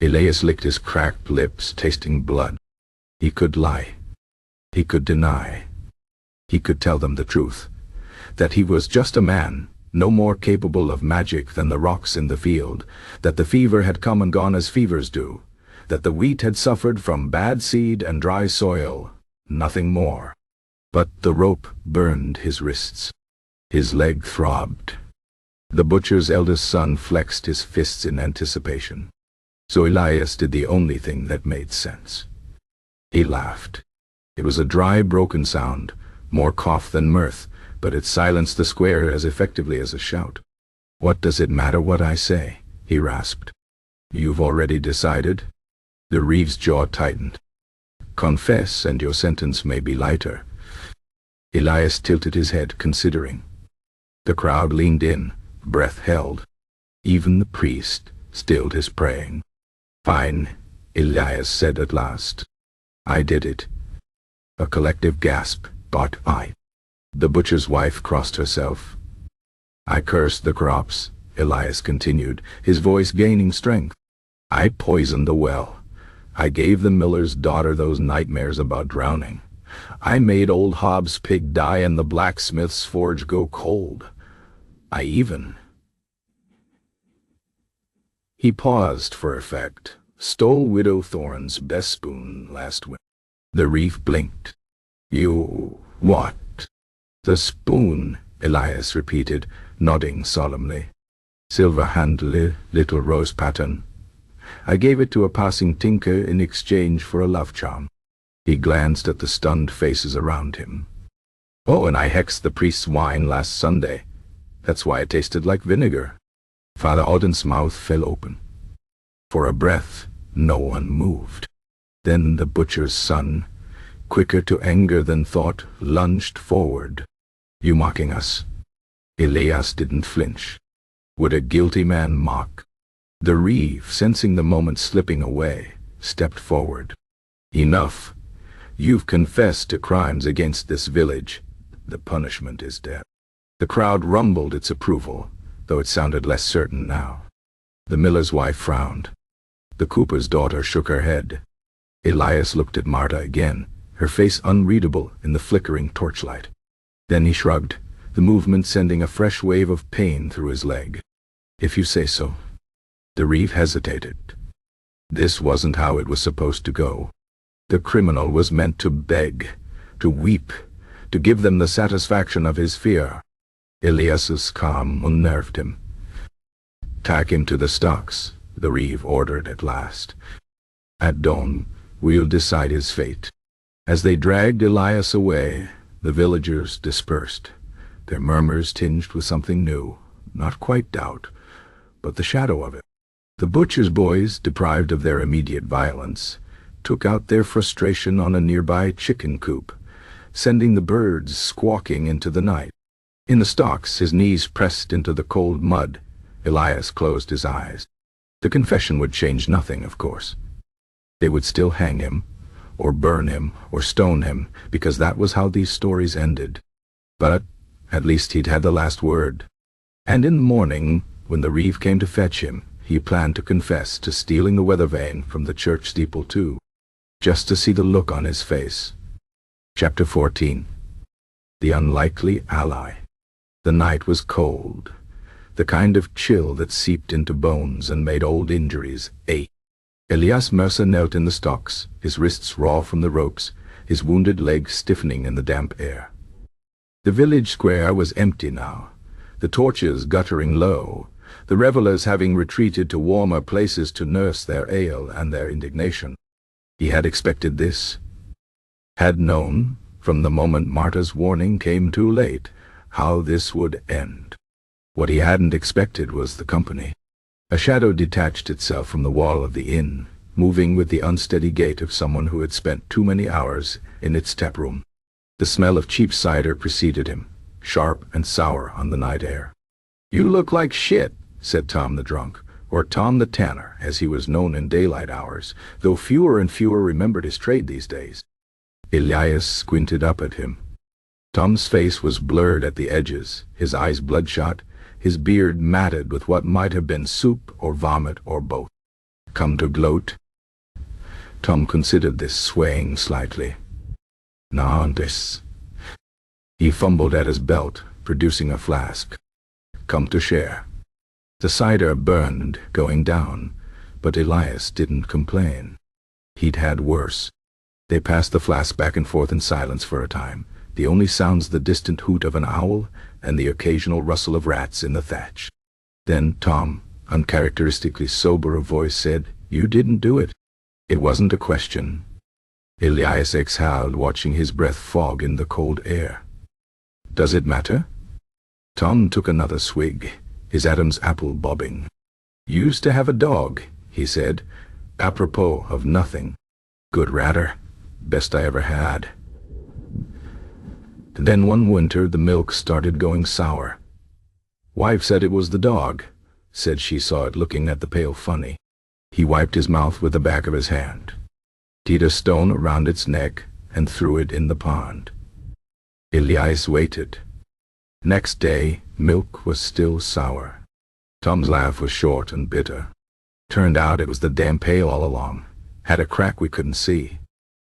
Elias licked his cracked lips, tasting blood. He could lie. He could deny. He could tell them the truth, that he was just a man, no more capable of magic than the rocks in the field, that the fever had come and gone as fevers do, that the wheat had suffered from bad seed and dry soil, nothing more. But the rope burned his wrists. His leg throbbed. The butcher's eldest son flexed his fists in anticipation. So Elias did the only thing that made sense. He laughed. It was a dry, broken sound, more cough than mirth, but it silenced the square as effectively as a shout. What does it matter what I say? He rasped. You've already decided? The Reeve's jaw tightened. Confess, and your sentence may be lighter. Elias tilted his head, considering. The crowd leaned in, breath held. Even the priest stilled his praying. Fine, Elias said at last. I did it. A collective gasp, but I. The butcher's wife crossed herself. I cursed the crops, Elias continued, his voice gaining strength. I poisoned the well. I gave the miller's daughter those nightmares about drowning. I made old Hobbs' pig die and the blacksmith's forge go cold. I even... He paused for effect, stole Widow Thorne's best spoon last winter. The Reeve blinked. You... what? The spoon, Elias repeated, nodding solemnly. Silver-handled, little rose pattern. I gave it to a passing tinker in exchange for a love charm. He glanced at the stunned faces around him. Oh, and I hexed the priest's wine last Sunday. That's why it tasted like vinegar. Father Alden's mouth fell open. For a breath, no one moved. Then the butcher's son, quicker to anger than thought, lunged forward. You mocking us? Elias didn't flinch. Would a guilty man mock? The Reeve, sensing the moment slipping away, stepped forward. Enough. You've confessed to crimes against this village. The punishment is death. The crowd rumbled its approval, though it sounded less certain now. The miller's wife frowned. The cooper's daughter shook her head. Elias looked at Marta again, her face unreadable in the flickering torchlight. Then he shrugged, the movement sending a fresh wave of pain through his leg. If you say so. The Reeve hesitated. This wasn't how it was supposed to go. The criminal was meant to beg, to weep, to give them the satisfaction of his fear. Elias's calm unnerved him. Tack him to the stocks, the Reeve ordered at last. At dawn, we'll decide his fate. As they dragged Elias away, the villagers dispersed, their murmurs tinged with something new, not quite doubt, but the shadow of it. The butcher's boys, deprived of their immediate violence, took out their frustration on a nearby chicken coop, sending the birds squawking into the night. In the stocks, his knees pressed into the cold mud, Elias closed his eyes. The confession would change nothing, of course. They would still hang him, or burn him, or stone him, because that was how these stories ended. But at least he'd had the last word. And in the morning, When the reeve came to fetch him, he planned to confess to stealing the weather vane from the church steeple too, just to see the look on his face. Chapter 14. The Unlikely Ally. The night was cold, the kind of chill that seeped into bones and made old injuries ache. Elias Mercer knelt in the stocks, his wrists raw from the ropes, his wounded legs stiffening in the damp air. The village square was empty now, the torches guttering low, the revelers having retreated to warmer places to nurse their ale and their indignation. He had expected this, had known, from the moment Marta's warning came too late, how this would end. What he hadn't expected was the company. A shadow detached itself from the wall of the inn, moving with the unsteady gait of someone who had spent too many hours in its taproom. The smell of cheap cider preceded him, sharp and sour on the night air. "You look like shit," said Tom the drunk, or Tom the tanner, as he was known in daylight hours, though fewer and fewer remembered his trade these days. Elias squinted up at him. Tom's face was blurred at the edges, his eyes bloodshot, his beard matted with what might have been soup or vomit or both. "Come to gloat?" Tom considered this, swaying slightly. "Nah, this." He fumbled at his belt, producing a flask. "Come to share." The cider burned, going down, but Elias didn't complain. He'd had worse. They passed the flask back and forth in silence for a time, the only sounds the distant hoot of an owl and the occasional rustle of rats in the thatch. Then Tom, uncharacteristically sober of voice, said, "You didn't do it." It wasn't a question. Elias exhaled, watching his breath fog in the cold air. "Does it matter?" Tom took another swig, his Adam's apple bobbing. "Used to have a dog," he said, apropos of nothing. "Good ratter. Best I ever had." Then one winter the milk started going sour. "Wife said it was the dog," said she saw it looking at the pail funny. He wiped his mouth with the back of his hand, tied a stone around its neck, and threw it in the pond. Elias waited. Next day, milk was still sour. Tom's laugh was short and bitter. Turned out it was the damn pail all along. Had a crack we couldn't see.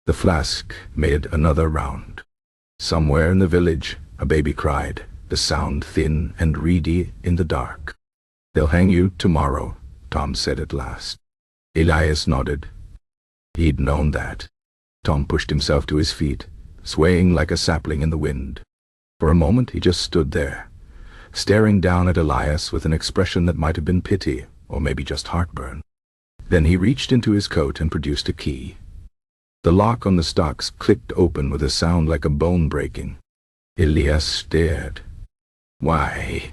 The flask made another round. Somewhere in the village, a baby cried, the sound thin and reedy in the dark. "They'll hang you tomorrow," Tom said at last. Elias nodded. He'd known that. Tom pushed himself to his feet, swaying like a sapling in the wind. For a moment he just stood there, staring down at Elias with an expression that might have been pity, or maybe just heartburn. Then he reached into his coat and produced a key. The lock on the stocks clicked open with a sound like a bone breaking. Elias stared. "Why?"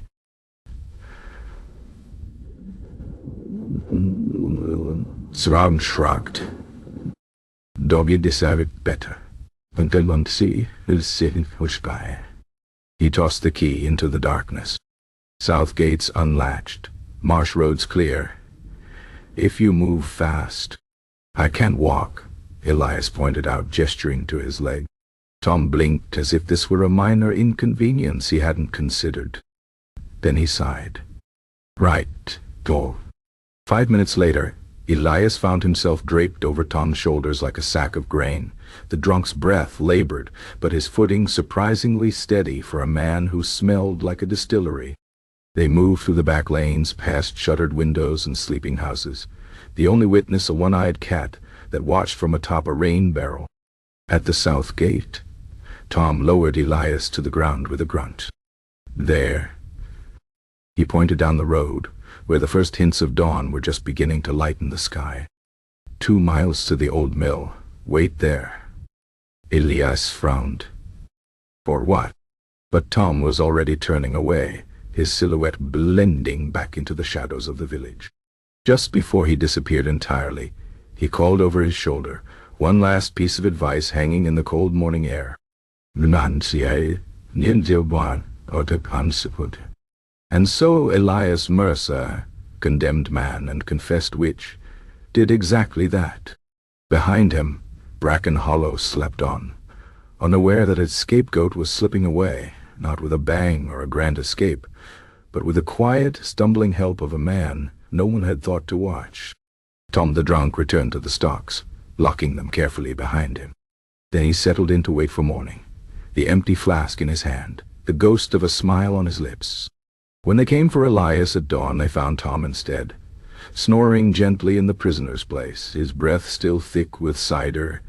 Sram shrugged. "Doggy deserve it better. But I want to see his sitting sky." He tossed the key into the darkness. South gates unlatched, marsh roads clear. "If you move fast." "I can't walk," Elias pointed out, gesturing to his leg. Tom blinked as if this were a minor inconvenience he hadn't considered. Then he sighed. "Right, go." 5 minutes later, Elias found himself draped over Tom's shoulders like a sack of grain. The drunk's breath labored, but his footing surprisingly steady for a man who smelled like a distillery. They moved through the back lanes, past shuttered windows and sleeping houses, the only witness a one-eyed cat that watched from atop a rain barrel. At the south gate, Tom lowered Elias to the ground with a grunt. "There." He pointed down the road, where the first hints of dawn were just beginning to lighten the sky. 2 miles to the old mill. Wait there." Elias frowned. For what? But Tom was already turning away, his silhouette blending back into the shadows of the village. Just before he disappeared entirely, he called over his shoulder, one last piece of advice hanging in the cold morning air. And so Elias Mercer, condemned man and confessed witch, did exactly that. Behind him, Bracken Hollow slept on, unaware that its scapegoat was slipping away, not with a bang or a grand escape, but with the quiet, stumbling help of a man no one had thought to watch. Tom the drunk returned to the stocks, locking them carefully behind him. Then he settled in to wait for morning, the empty flask in his hand, the ghost of a smile on his lips. When they came for Elias at dawn, they found Tom instead, snoring gently in the prisoner's place, his breath still thick with cider,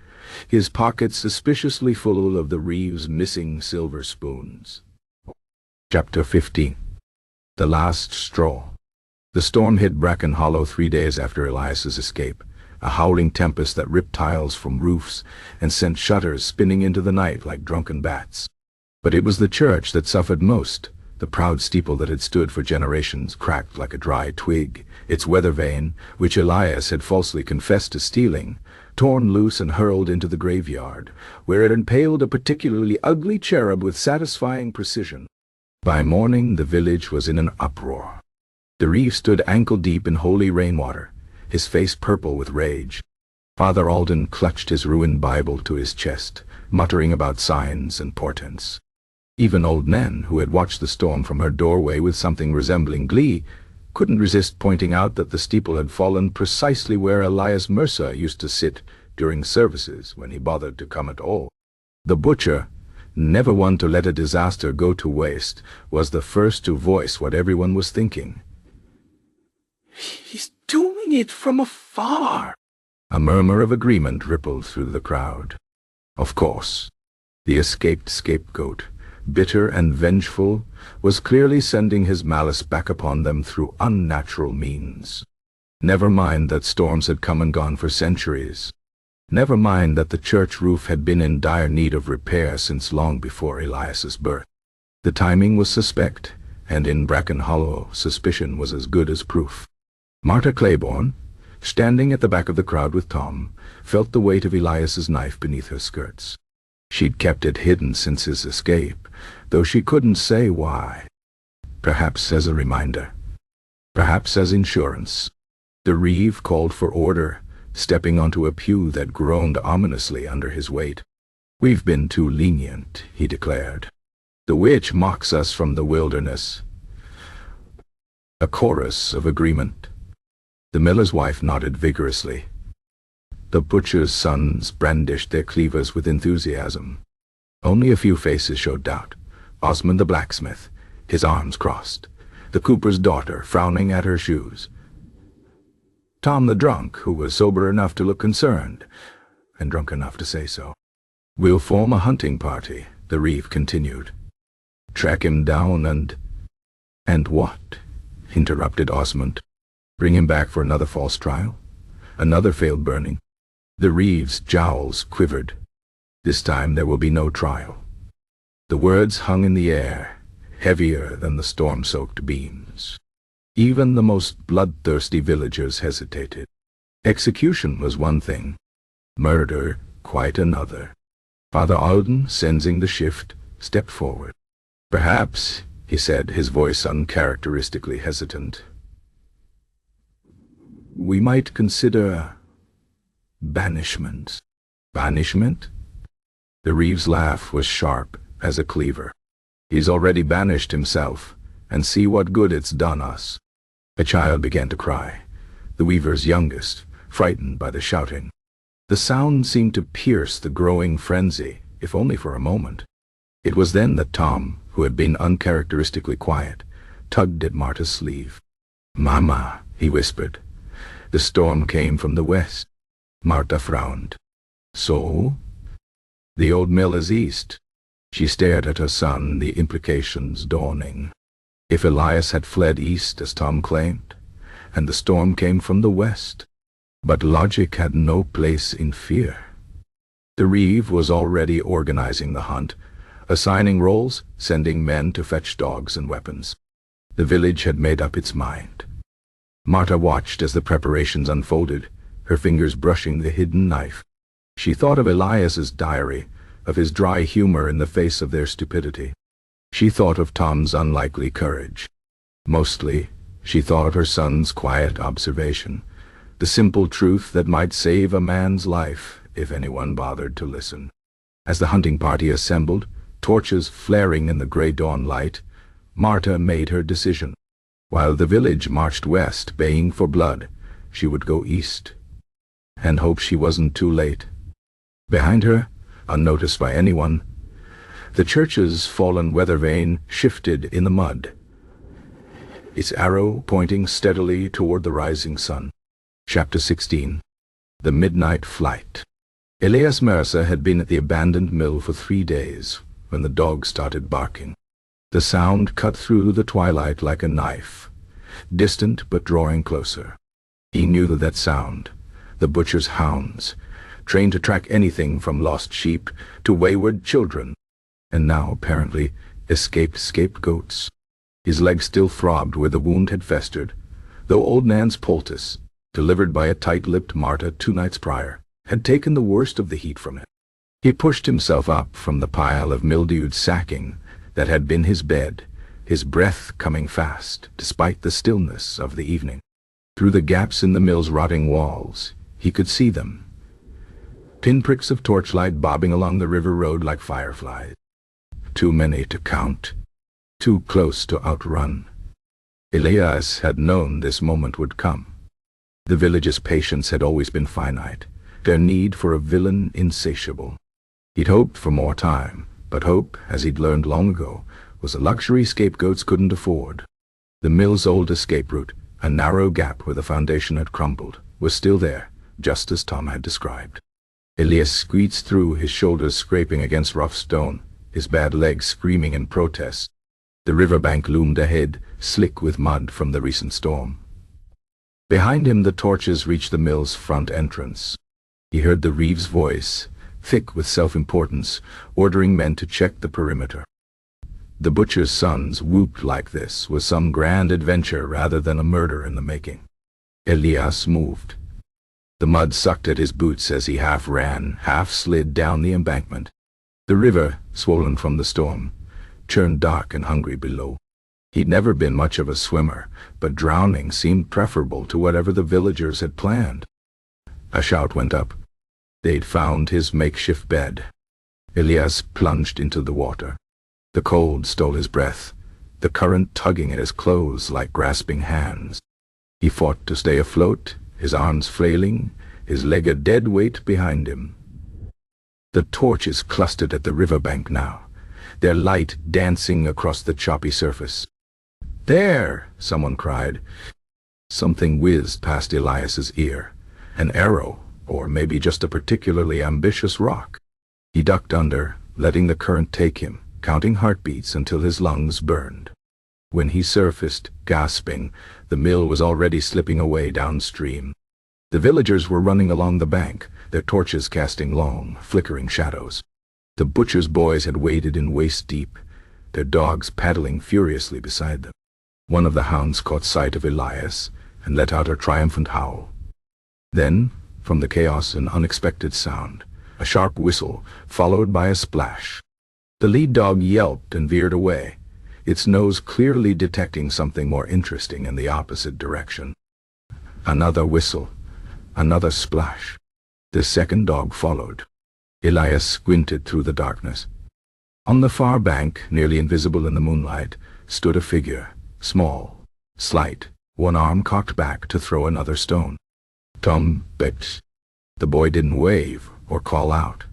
his pockets suspiciously full of the Reeves' missing silver spoons. Chapter 15. The Last Straw. The storm hit Bracken Hollow 3 days after Elias's escape, a howling tempest that ripped tiles from roofs and sent shutters spinning into the night like drunken bats. But it was the church that suffered most. The proud steeple that had stood for generations cracked like a dry twig, its weather vane, which Elias had falsely confessed to stealing, torn loose and hurled into the graveyard, where it impaled a particularly ugly cherub with satisfying precision. By morning the village was in an uproar. The Reeve stood ankle-deep in holy rainwater, his face purple with rage. Father Alden clutched his ruined Bible to his chest, muttering about signs and portents. Even old Nan, who had watched the storm from her doorway with something resembling glee, couldn't resist pointing out that the steeple had fallen precisely where Elias Mercer used to sit during services when he bothered to come at all. The butcher, never one to let a disaster go to waste, was the first to voice what everyone was thinking. "He's doing it from afar." A murmur of agreement rippled through the crowd. Of course, the escaped scapegoat, bitter and vengeful, was clearly sending his malice back upon them through unnatural means. Never mind that storms had come and gone for centuries. Never mind that the church roof had been in dire need of repair since long before Elias's birth. The timing was suspect, and in Bracken Hollow suspicion was as good as proof. Martha Claiborne, standing at the back of the crowd with Tom, felt the weight of Elias's knife beneath her skirts. She'd kept it hidden since his escape, though she couldn't say why. Perhaps as a reminder. Perhaps as insurance. The Reeve called for order, stepping onto a pew that groaned ominously under his weight. "We've been too lenient," he declared. "The witch mocks us from the wilderness." A chorus of agreement. The miller's wife nodded vigorously. The butcher's sons brandished their cleavers with enthusiasm. Only a few faces showed doubt. Osmond the blacksmith, his arms crossed. The cooper's daughter, frowning at her shoes. Tom the drunk, who was sober enough to look concerned, and drunk enough to say so. "We'll form a hunting party," the Reeve continued. "Track him down and—" "And what?" interrupted Osmond. "Bring him back for another false trial? Another failed burning?" The Reeve's jowls quivered. "This time there will be no trial." The words hung in the air, heavier than the storm-soaked beams. Even the most bloodthirsty villagers hesitated. Execution was one thing, murder quite another. Father Alden, sensing the shift, stepped forward. "Perhaps," he said, his voice uncharacteristically hesitant, "we might consider banishment." "Banishment?" The Reeve's laugh was sharp as a cleaver. "He's already banished himself, and see what good it's done us." A child began to cry, the weaver's youngest, frightened by the shouting. The sound seemed to pierce the growing frenzy, if only for a moment. It was then that Tom, who had been uncharacteristically quiet, tugged at Martha's sleeve. "Mama," he whispered. "The storm came from the west." Martha frowned. "So?" "The old mill is east." She stared at her son, the implications dawning. If Elias had fled east, as Tom claimed, and the storm came from the west. But logic had no place in fear. The Reeve was already organizing the hunt, assigning roles, sending men to fetch dogs and weapons. The village had made up its mind. Martha watched as the preparations unfolded, her fingers brushing the hidden knife. She thought of Elias's diary, of his dry humor in the face of their stupidity. She thought of Tom's unlikely courage. Mostly, she thought of her son's quiet observation, the simple truth that might save a man's life if anyone bothered to listen. As the hunting party assembled, torches flaring in the gray dawn light, Marta made her decision. While the village marched west, baying for blood, she would go east and hope she wasn't too late. Behind her, unnoticed by anyone, the church's fallen weather vane shifted in the mud, its arrow pointing steadily toward the rising sun. Chapter 16. The Midnight Flight. Elias Mercer had been at the abandoned mill for 3 days when the dog started barking. The sound cut through the twilight like a knife, distant but drawing closer. He knew that sound, the butcher's hounds, trained to track anything from lost sheep to wayward children, and now, apparently, escaped scapegoats. His leg still throbbed where the wound had festered, though old Nan's poultice, delivered by a tight-lipped Marta 2 nights prior, had taken the worst of the heat from it. He pushed himself up from the pile of mildewed sacking that had been his bed, his breath coming fast, despite the stillness of the evening. Through the gaps in the mill's rotting walls, he could see them, pinpricks of torchlight bobbing along the river road like fireflies. Too many to count, too close to outrun. Elias had known this moment would come. The village's patience had always been finite, their need for a villain insatiable. He'd hoped for more time, but hope, as he'd learned long ago, was a luxury scapegoats couldn't afford. The mill's old escape route, a narrow gap where the foundation had crumbled, was still there, just as Tom had described. Elias squeezed through, his shoulders scraping against rough stone, his bad legs screaming in protest. The riverbank loomed ahead, slick with mud from the recent storm. Behind him the torches reached the mill's front entrance. He heard the reeve's voice, thick with self-importance, ordering men to check the perimeter. The butcher's sons whooped like this was some grand adventure rather than a murder in the making. Elias moved. The mud sucked at his boots as he half ran, half slid down the embankment. The river, swollen from the storm, churned dark and hungry below. He'd never been much of a swimmer, but drowning seemed preferable to whatever the villagers had planned. A shout went up. They'd found his makeshift bed. Elias plunged into the water. The cold stole his breath, the current tugging at his clothes like grasping hands. He fought to stay afloat, his arms flailing, his leg a dead weight behind him. The torches clustered at the riverbank now, their light dancing across the choppy surface. "There!" someone cried. Something whizzed past Elias's ear. An arrow, or maybe just a particularly ambitious rock. He ducked under, letting the current take him, counting heartbeats until his lungs burned. When he surfaced, gasping, the mill was already slipping away downstream. The villagers were running along the bank, their torches casting long, flickering shadows. The butcher's boys had waded in waist-deep, their dogs paddling furiously beside them. One of the hounds caught sight of Elias and let out a triumphant howl. Then, from the chaos, an unexpected sound, a sharp whistle, followed by a splash. The lead dog yelped and veered away, its nose clearly detecting something more interesting in the opposite direction. Another whistle, another splash. The second dog followed. Elias squinted through the darkness. On the far bank, nearly invisible in the moonlight, stood a figure, small, slight, one arm cocked back to throw another stone. Tom Betts. The boy didn't wave or call out,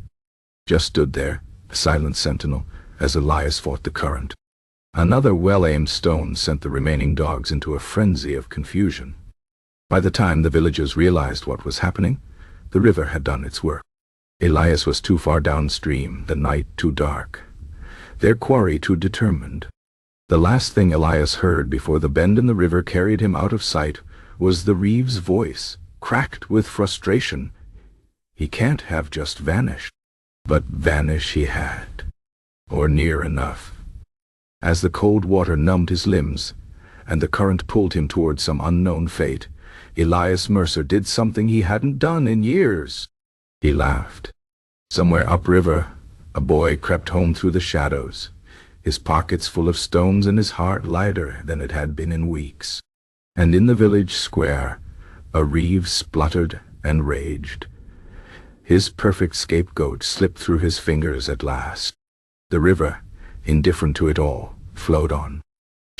just stood there, a silent sentinel, as Elias fought the current. Another well-aimed stone sent the remaining dogs into a frenzy of confusion. By the time the villagers realized what was happening, the river had done its work. Elias was too far downstream, the night too dark, their quarry too determined. The last thing Elias heard before the bend in the river carried him out of sight was the reeve's voice, cracked with frustration. He can't have just vanished. But vanish he had, or near enough. As the cold water numbed his limbs, and the current pulled him toward some unknown fate, Elias Mercer did something he hadn't done in years. He laughed. Somewhere upriver, a boy crept home through the shadows, his pockets full of stones and his heart lighter than it had been in weeks. And in the village square, a reeve spluttered and raged. His perfect scapegoat slipped through his fingers at last. The river, indifferent to it all, flowed on.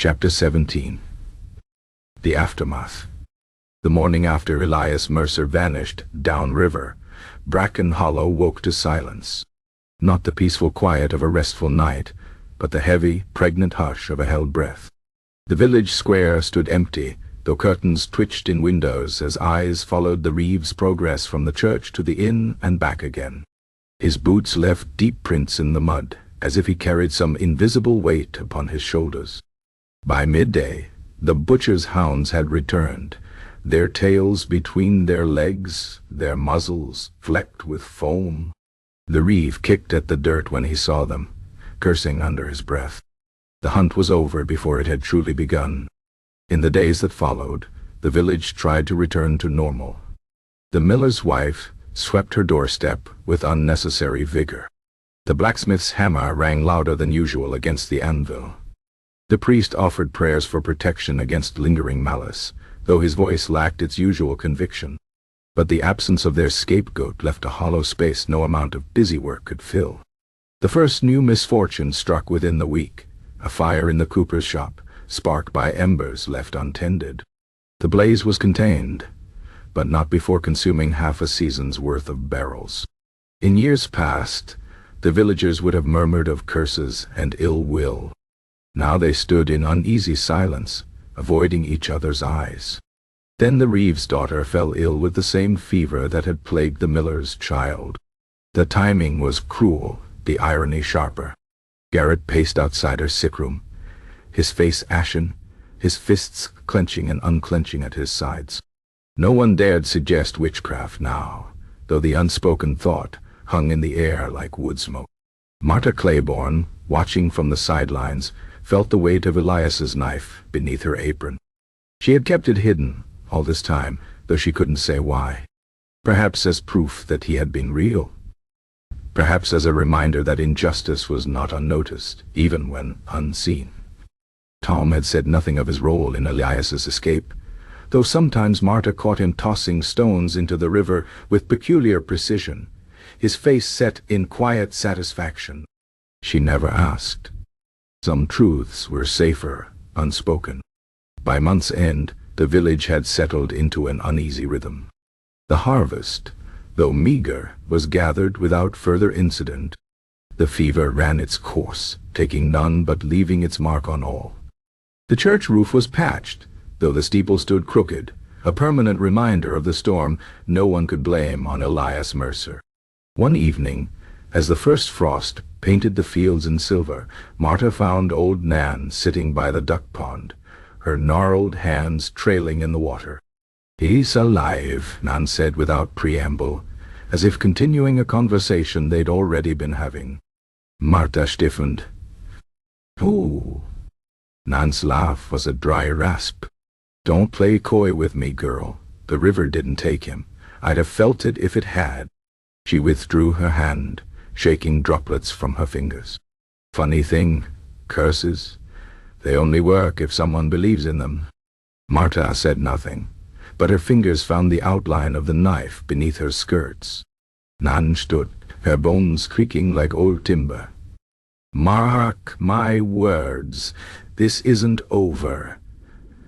Chapter 17. The Aftermath. The morning after Elias Mercer vanished downriver, Bracken Hollow woke to silence. Not the peaceful quiet of a restful night, but the heavy, pregnant hush of a held breath. The village square stood empty, though curtains twitched in windows as eyes followed the Reeves' progress from the church to the inn and back again. His boots left deep prints in the mud, as if he carried some invisible weight upon his shoulders. By midday, the butcher's hounds had returned, their tails between their legs, their muzzles flecked with foam. The Reeve kicked at the dirt when he saw them, cursing under his breath. The hunt was over before it had truly begun. In the days that followed, the village tried to return to normal. The miller's wife swept her doorstep with unnecessary vigor. The blacksmith's hammer rang louder than usual against the anvil. The priest offered prayers for protection against lingering malice, though his voice lacked its usual conviction. But the absence of their scapegoat left a hollow space no amount of busy work could fill. The first new misfortune struck within the week, a fire in the cooper's shop, sparked by embers left untended. The blaze was contained, but not before consuming half a season's worth of barrels. In years past, the villagers would have murmured of curses and ill will. Now they stood in uneasy silence, avoiding each other's eyes. Then the Reeves' daughter fell ill with the same fever that had plagued the miller's child. The timing was cruel, the irony sharper. Garrett paced outside her sickroom, his face ashen, his fists clenching and unclenching at his sides. No one dared suggest witchcraft now, though the unspoken thought hung in the air like wood smoke. Marta Claiborne, watching from the sidelines, felt the weight of Elias's knife beneath her apron. She had kept it hidden all this time, though she couldn't say why. Perhaps as proof that he had been real. Perhaps as a reminder that injustice was not unnoticed, even when unseen. Tom had said nothing of his role in Elias's escape, though sometimes Marta caught him tossing stones into the river with peculiar precision, his face set in quiet satisfaction. She never asked. Some truths were safer unspoken. By month's end, the village had settled into an uneasy rhythm. The harvest, though meager, was gathered without further incident. The fever ran its course, taking none but leaving its mark on all. The church roof was patched, though the steeple stood crooked, a permanent reminder of the storm no one could blame on Elias Mercer. One evening, as the first frost painted the fields in silver, Marta found old Nan sitting by the duck pond, her gnarled hands trailing in the water. "He's alive," Nan said without preamble, as if continuing a conversation they'd already been having. Marta stiffened. "Who?" Nan's laugh was a dry rasp. "Don't play coy with me, girl. The river didn't take him. I'd have felt it if it had." She withdrew her hand, shaking droplets from her fingers. "Funny thing, curses. They only work if someone believes in them." Marta said nothing, but her fingers found the outline of the knife beneath her skirts. Nan stood, her bones creaking like old timber. "Mark my words, this isn't over.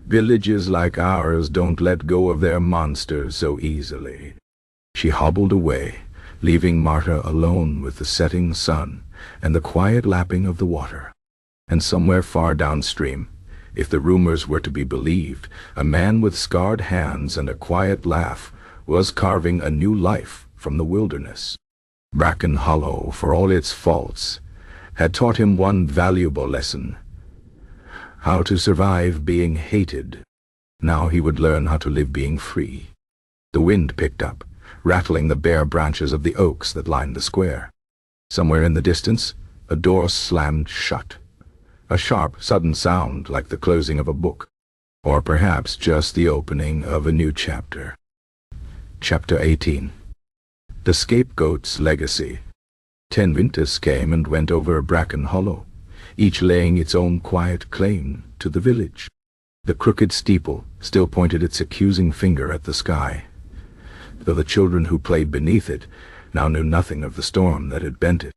Villages like ours don't let go of their monsters so easily." She hobbled away, leaving Marta alone with the setting sun and the quiet lapping of the water. And somewhere far downstream, if the rumors were to be believed, a man with scarred hands and a quiet laugh was carving a new life from the wilderness. Bracken Hollow, for all its faults, had taught him one valuable lesson: how to survive being hated. Now he would learn how to live being free. The wind picked up, rattling the bare branches of the oaks that lined the square. Somewhere in the distance, a door slammed shut. A sharp, sudden sound like the closing of a book, or perhaps just the opening of a new chapter. Chapter 18. The Scapegoat's Legacy. 10 winters came and went over Bracken Hollow, each laying its own quiet claim to the village. The crooked steeple still pointed its accusing finger at the sky, though the children who played beneath it now knew nothing of the storm that had bent it.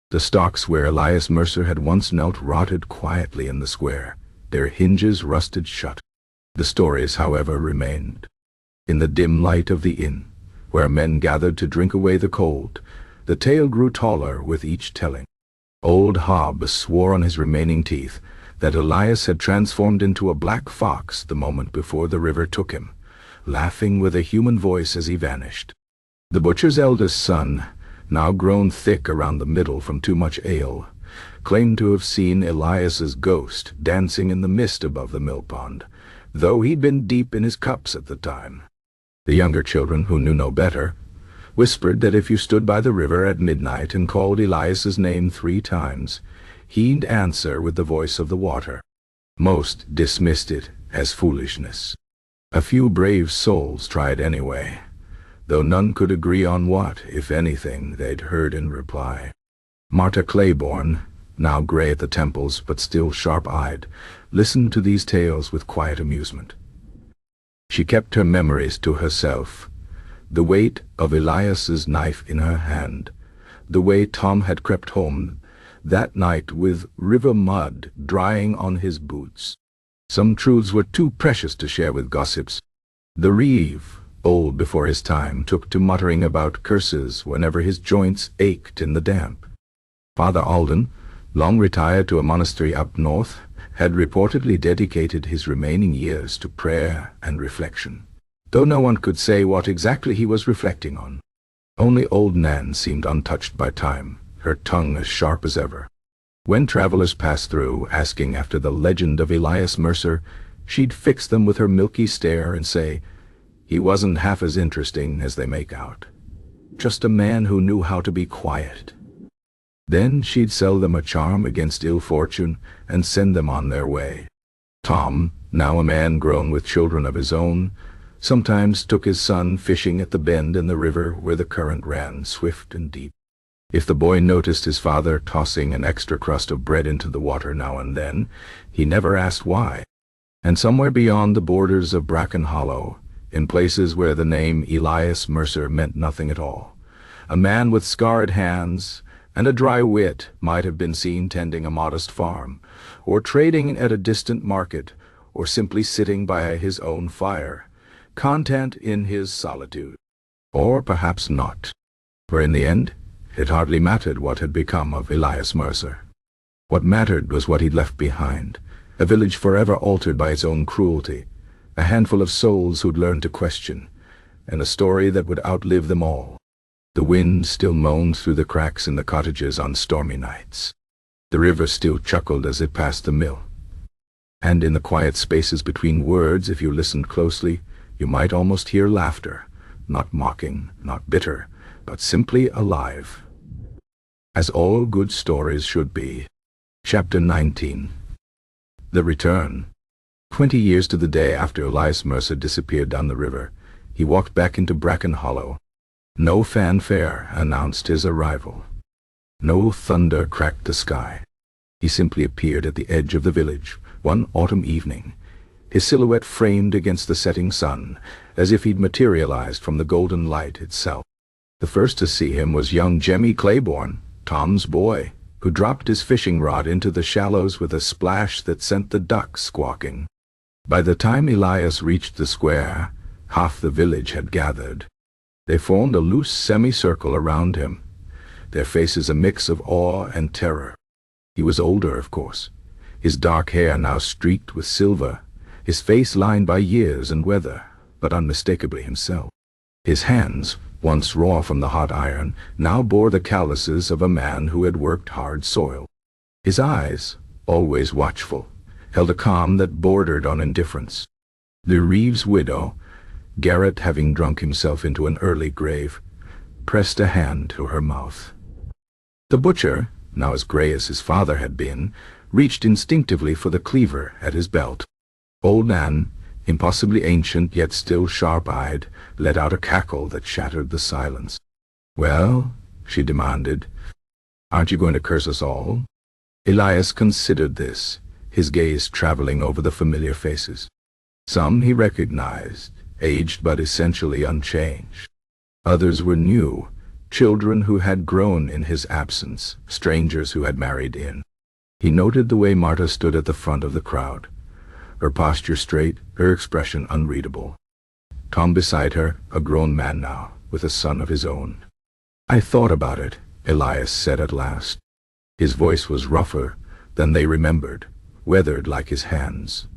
The stocks where Elias Mercer had once knelt rotted quietly in the square, their hinges rusted shut. The stories, however, remained. In the dim light of the inn, where men gathered to drink away the cold, the tale grew taller with each telling. Old Hob swore on his remaining teeth that Elias had transformed into a black fox the moment before the river took him, laughing with a human voice as he vanished. The butcher's eldest son, now grown thick around the middle from too much ale, claimed to have seen Elias's ghost dancing in the mist above the mill pond, though he'd been deep in his cups at the time. The younger children, who knew no better, whispered that if you stood by the river at midnight and called Elias's name 3 times, he'd answer with the voice of the water. Most dismissed it as foolishness. A few brave souls tried anyway, though none could agree on what, if anything, they'd heard in reply. Marta Claiborne, now gray at the temples but still sharp-eyed, listened to these tales with quiet amusement. She kept her memories to herself, the weight of Elias's knife in her hand, the way Tom had crept home that night with river mud drying on his boots. Some truths were too precious to share with gossips. The Reeve, old before his time, took to muttering about curses whenever his joints ached in the damp. Father Alden, long retired to a monastery up north, had reportedly dedicated his remaining years to prayer and reflection, though no one could say what exactly he was reflecting on. Only old Nan seemed untouched by time, her tongue as sharp as ever. When travelers passed through, asking after the legend of Elias Mercer, she'd fix them with her milky stare and say, "He wasn't half as interesting as they make out. Just a man who knew how to be quiet." Then she'd sell them a charm against ill fortune and send them on their way. Tom, now a man grown with children of his own, sometimes took his son fishing at the bend in the river where the current ran swift and deep. If the boy noticed his father tossing an extra crust of bread into the water now and then, he never asked why. And somewhere beyond the borders of Bracken Hollow, in places where the name Elias Mercer meant nothing at all, a man with scarred hands and a dry wit might have been seen tending a modest farm, or trading at a distant market, or simply sitting by his own fire, content in his solitude. Or perhaps not, for in the end, it hardly mattered what had become of Elias Mercer. What mattered was what he'd left behind, a village forever altered by its own cruelty, a handful of souls who'd learned to question, and a story that would outlive them all. The wind still moaned through the cracks in the cottages on stormy nights. The river still chuckled as it passed the mill. And in the quiet spaces between words, if you listened closely, you might almost hear laughter, not mocking, not bitter, but simply alive. As all good stories should be. Chapter 19. The Return. 20 years to the day after Elias Mercer disappeared down the river, he walked back into Bracken Hollow. No fanfare announced his arrival. No thunder cracked the sky. He simply appeared at the edge of the village one autumn evening, his silhouette framed against the setting sun, as if he'd materialized from the golden light itself. The first to see him was young Jemmy Claiborne, Tom's boy, who dropped his fishing rod into the shallows with a splash that sent the ducks squawking. By the time Elias reached the square, half the village had gathered. They formed a loose semicircle around him, their faces a mix of awe and terror. He was older, of course, his dark hair now streaked with silver, his face lined by years and weather, but unmistakably himself. His hands, once raw from the hot iron, now bore the calluses of a man who had worked hard soil. His eyes, always watchful, held a calm that bordered on indifference. The Reeves widow, Garrett having drunk himself into an early grave, pressed a hand to her mouth. The butcher, now as gray as his father had been, reached instinctively for the cleaver at his belt. Old Nan, impossibly ancient yet still sharp-eyed, let out a cackle that shattered the silence. "Well," she demanded, "aren't you going to curse us all?" Elias considered this, his gaze traveling over the familiar faces. Some he recognized, aged but essentially unchanged. Others were new, children who had grown in his absence, strangers who had married in. He noted the way Marta stood at the front of the crowd, her posture straight, her expression unreadable. Tom beside her, a grown man now, with a son of his own. "I thought about it," Elias said at last. His voice was rougher than they remembered, weathered like his hands.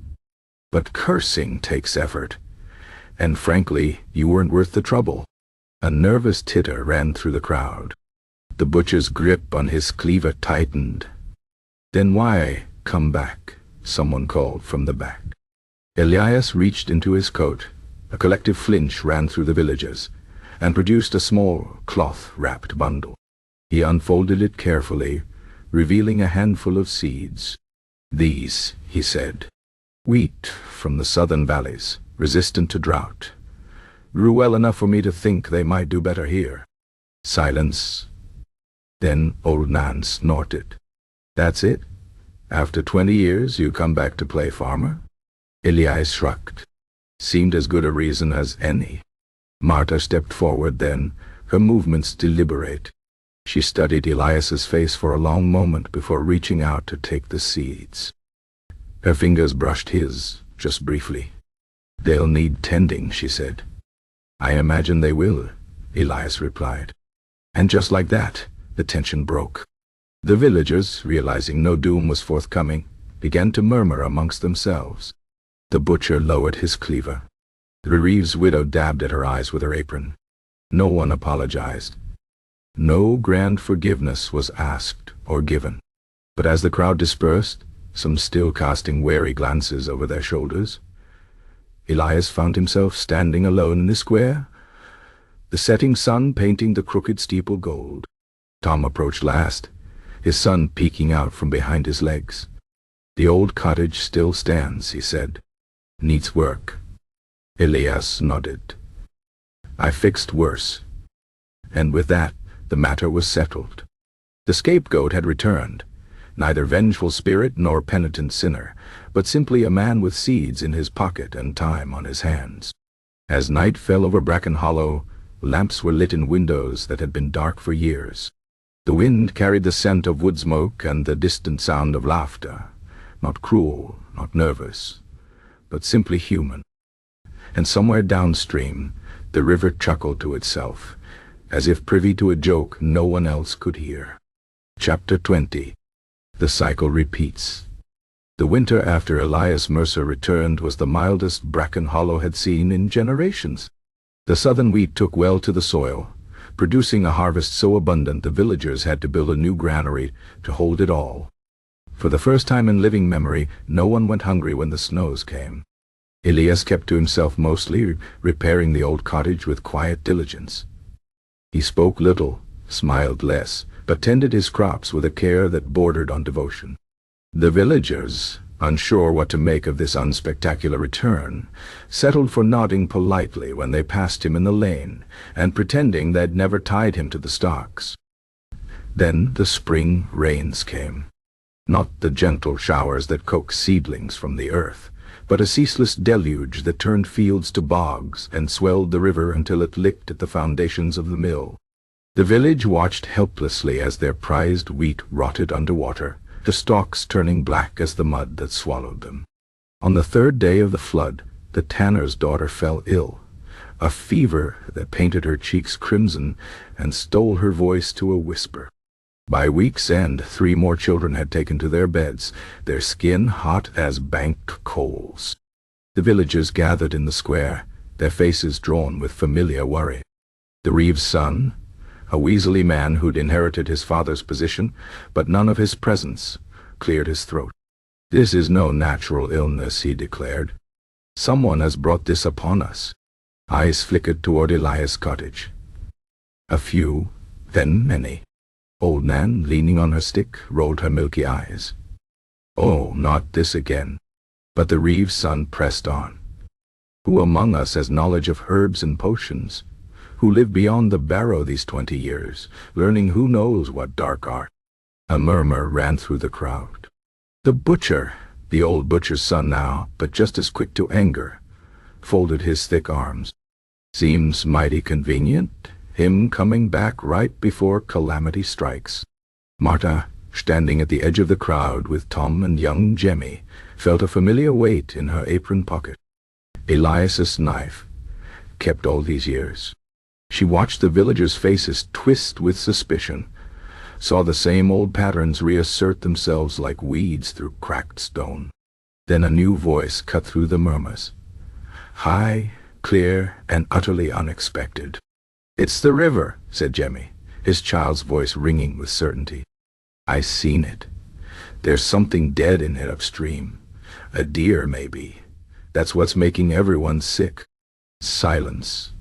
"But cursing takes effort. And frankly, you weren't worth the trouble." A nervous titter ran through the crowd. The butcher's grip on his cleaver tightened. "Then why come back?" someone called from the back. Elias reached into his coat. A collective flinch ran through the villagers, and produced a small, cloth-wrapped bundle. He unfolded it carefully, revealing a handful of seeds. "These," he said, "wheat from the southern valleys, resistant to drought. Grew well enough for me to think they might do better here." Silence. Then old Nan snorted. "That's it? After 20 years you come back to play farmer?" Elias shrugged. Seemed as good a reason as any. Marta stepped forward then, her movements deliberate. She studied Elias's face for a long moment before reaching out to take the seeds. Her fingers brushed his, just briefly. "They'll need tending," she said. "I imagine they will," Elias replied. And just like that, the tension broke. The villagers, realizing no doom was forthcoming, began to murmur amongst themselves. The butcher lowered his cleaver. The Reeves' widow dabbed at her eyes with her apron. No one apologized. No grand forgiveness was asked or given. But as the crowd dispersed, some still casting wary glances over their shoulders, Elias found himself standing alone in the square, the setting sun painting the crooked steeple gold. Tom approached last, his son peeking out from behind his legs. "The old cottage still stands," he said. "Needs work." Elias nodded. "I fixed worse." And with that, the matter was settled. The scapegoat had returned, neither vengeful spirit nor penitent sinner, but simply a man with seeds in his pocket and time on his hands. As night fell over Bracken Hollow, lamps were lit in windows that had been dark for years. The wind carried the scent of wood smoke and the distant sound of laughter, not cruel, not nervous, but simply human. And somewhere downstream, the river chuckled to itself, as if privy to a joke no one else could hear. Chapter 20. The cycle repeats. The winter after Elias Mercer returned was the mildest Bracken Hollow had seen in generations. The southern wheat took well to the soil, producing a harvest so abundant the villagers had to build a new granary to hold it all. For the first time in living memory, no one went hungry when the snows came. Elias kept to himself mostly, repairing the old cottage with quiet diligence. He spoke little, smiled less, but tended his crops with a care that bordered on devotion. The villagers, unsure what to make of this unspectacular return, settled for nodding politely when they passed him in the lane, and pretending they'd never tied him to the stocks. Then the spring rains came. Not the gentle showers that coax seedlings from the earth, but a ceaseless deluge that turned fields to bogs and swelled the river until it licked at the foundations of the mill. The village watched helplessly as their prized wheat rotted underwater, the stalks turning black as the mud that swallowed them. On the third day of the flood, the tanner's daughter fell ill, a fever that painted her cheeks crimson and stole her voice to a whisper. By week's end, 3 more children had taken to their beds, their skin hot as banked coals. The villagers gathered in the square, their faces drawn with familiar worry. The Reeves' son, a weaselly man who'd inherited his father's position, but none of his presence, cleared his throat. "This is no natural illness," he declared. "Someone has brought this upon us." Eyes flickered toward Elias' cottage. A few, then many. Old Nan, leaning on her stick, rolled her milky eyes. "Oh, not this again." But the Reeves' son pressed on. "Who among us has knowledge of herbs and potions? Who lived beyond the barrow these 20 years, learning who knows what dark art?" A murmur ran through the crowd. The butcher, the old butcher's son now, but just as quick to anger, folded his thick arms. "Seems mighty convenient, him coming back right before calamity strikes." Marta, standing at the edge of the crowd with Tom and young Jemmy, felt a familiar weight in her apron pocket. Elias's knife, kept all these years. She watched the villagers' faces twist with suspicion, saw the same old patterns reassert themselves like weeds through cracked stone. Then a new voice cut through the murmurs. High, clear, and utterly unexpected. "It's the river," said Jemmy, his child's voice ringing with certainty. "I seen it. There's something dead in it upstream. A deer, maybe. That's what's making everyone sick." Silence.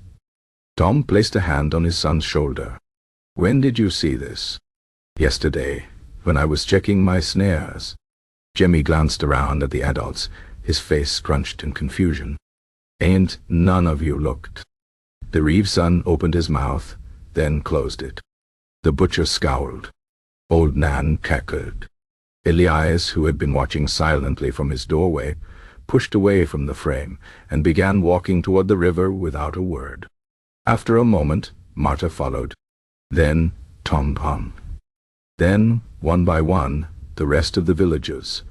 Tom placed a hand on his son's shoulder. "When did you see this?" "Yesterday, when I was checking my snares." Jemmy glanced around at the adults, his face scrunched in confusion. "Ain't none of you looked?" The Reeves' son opened his mouth, then closed it. The butcher scowled. Old Nan cackled. Elias, who had been watching silently from his doorway, pushed away from the frame and began walking toward the river without a word. After a moment, Marta followed. Then Tom Pun. Then, one by one, the rest of the villagers,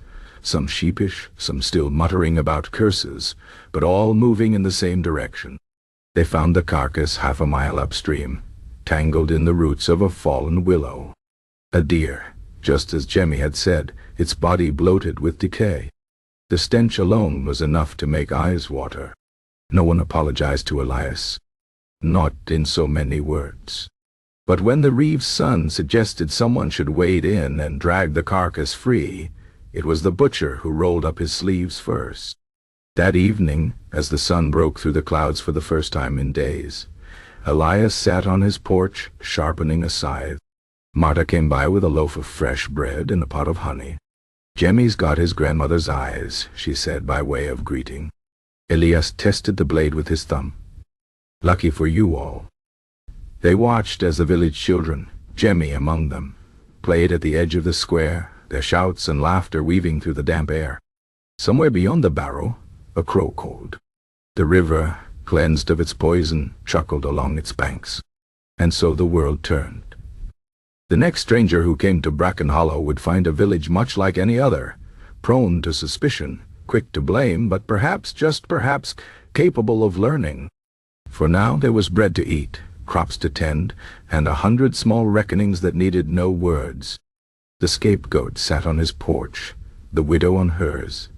some sheepish, some still muttering about curses, but all moving in the same direction. They found the carcass half a mile upstream, tangled in the roots of a fallen willow. A deer, just as Jemmy had said, its body bloated with decay. The stench alone was enough to make eyes water. No one apologized to Elias. Not in so many words. But when the Reeves' son suggested someone should wade in and drag the carcass free, it was the butcher who rolled up his sleeves first. That evening, as the sun broke through the clouds for the first time in days, Elias sat on his porch, sharpening a scythe. Marta came by with a loaf of fresh bread and a pot of honey. "Jemmy's got his grandmother's eyes," she said by way of greeting. Elias tested the blade with his thumb. "Lucky for you all." They watched as the village children, Jemmy among them, played at the edge of the square, their shouts and laughter weaving through the damp air. Somewhere beyond the barrow, a crow called. The river, cleansed of its poison, chuckled along its banks. And so the world turned. The next stranger who came to Bracken Hollow would find a village much like any other, prone to suspicion, quick to blame, but perhaps, just perhaps, capable of learning. For now there was bread to eat, crops to tend, and 100 small reckonings that needed no words. The scapegoat sat on his porch, the widow on hers,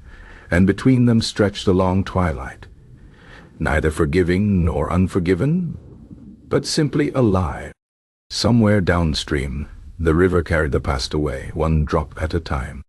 and between them stretched a long twilight, neither forgiving nor unforgiven, but simply alive. Somewhere downstream, the river carried the past away, one drop at a time.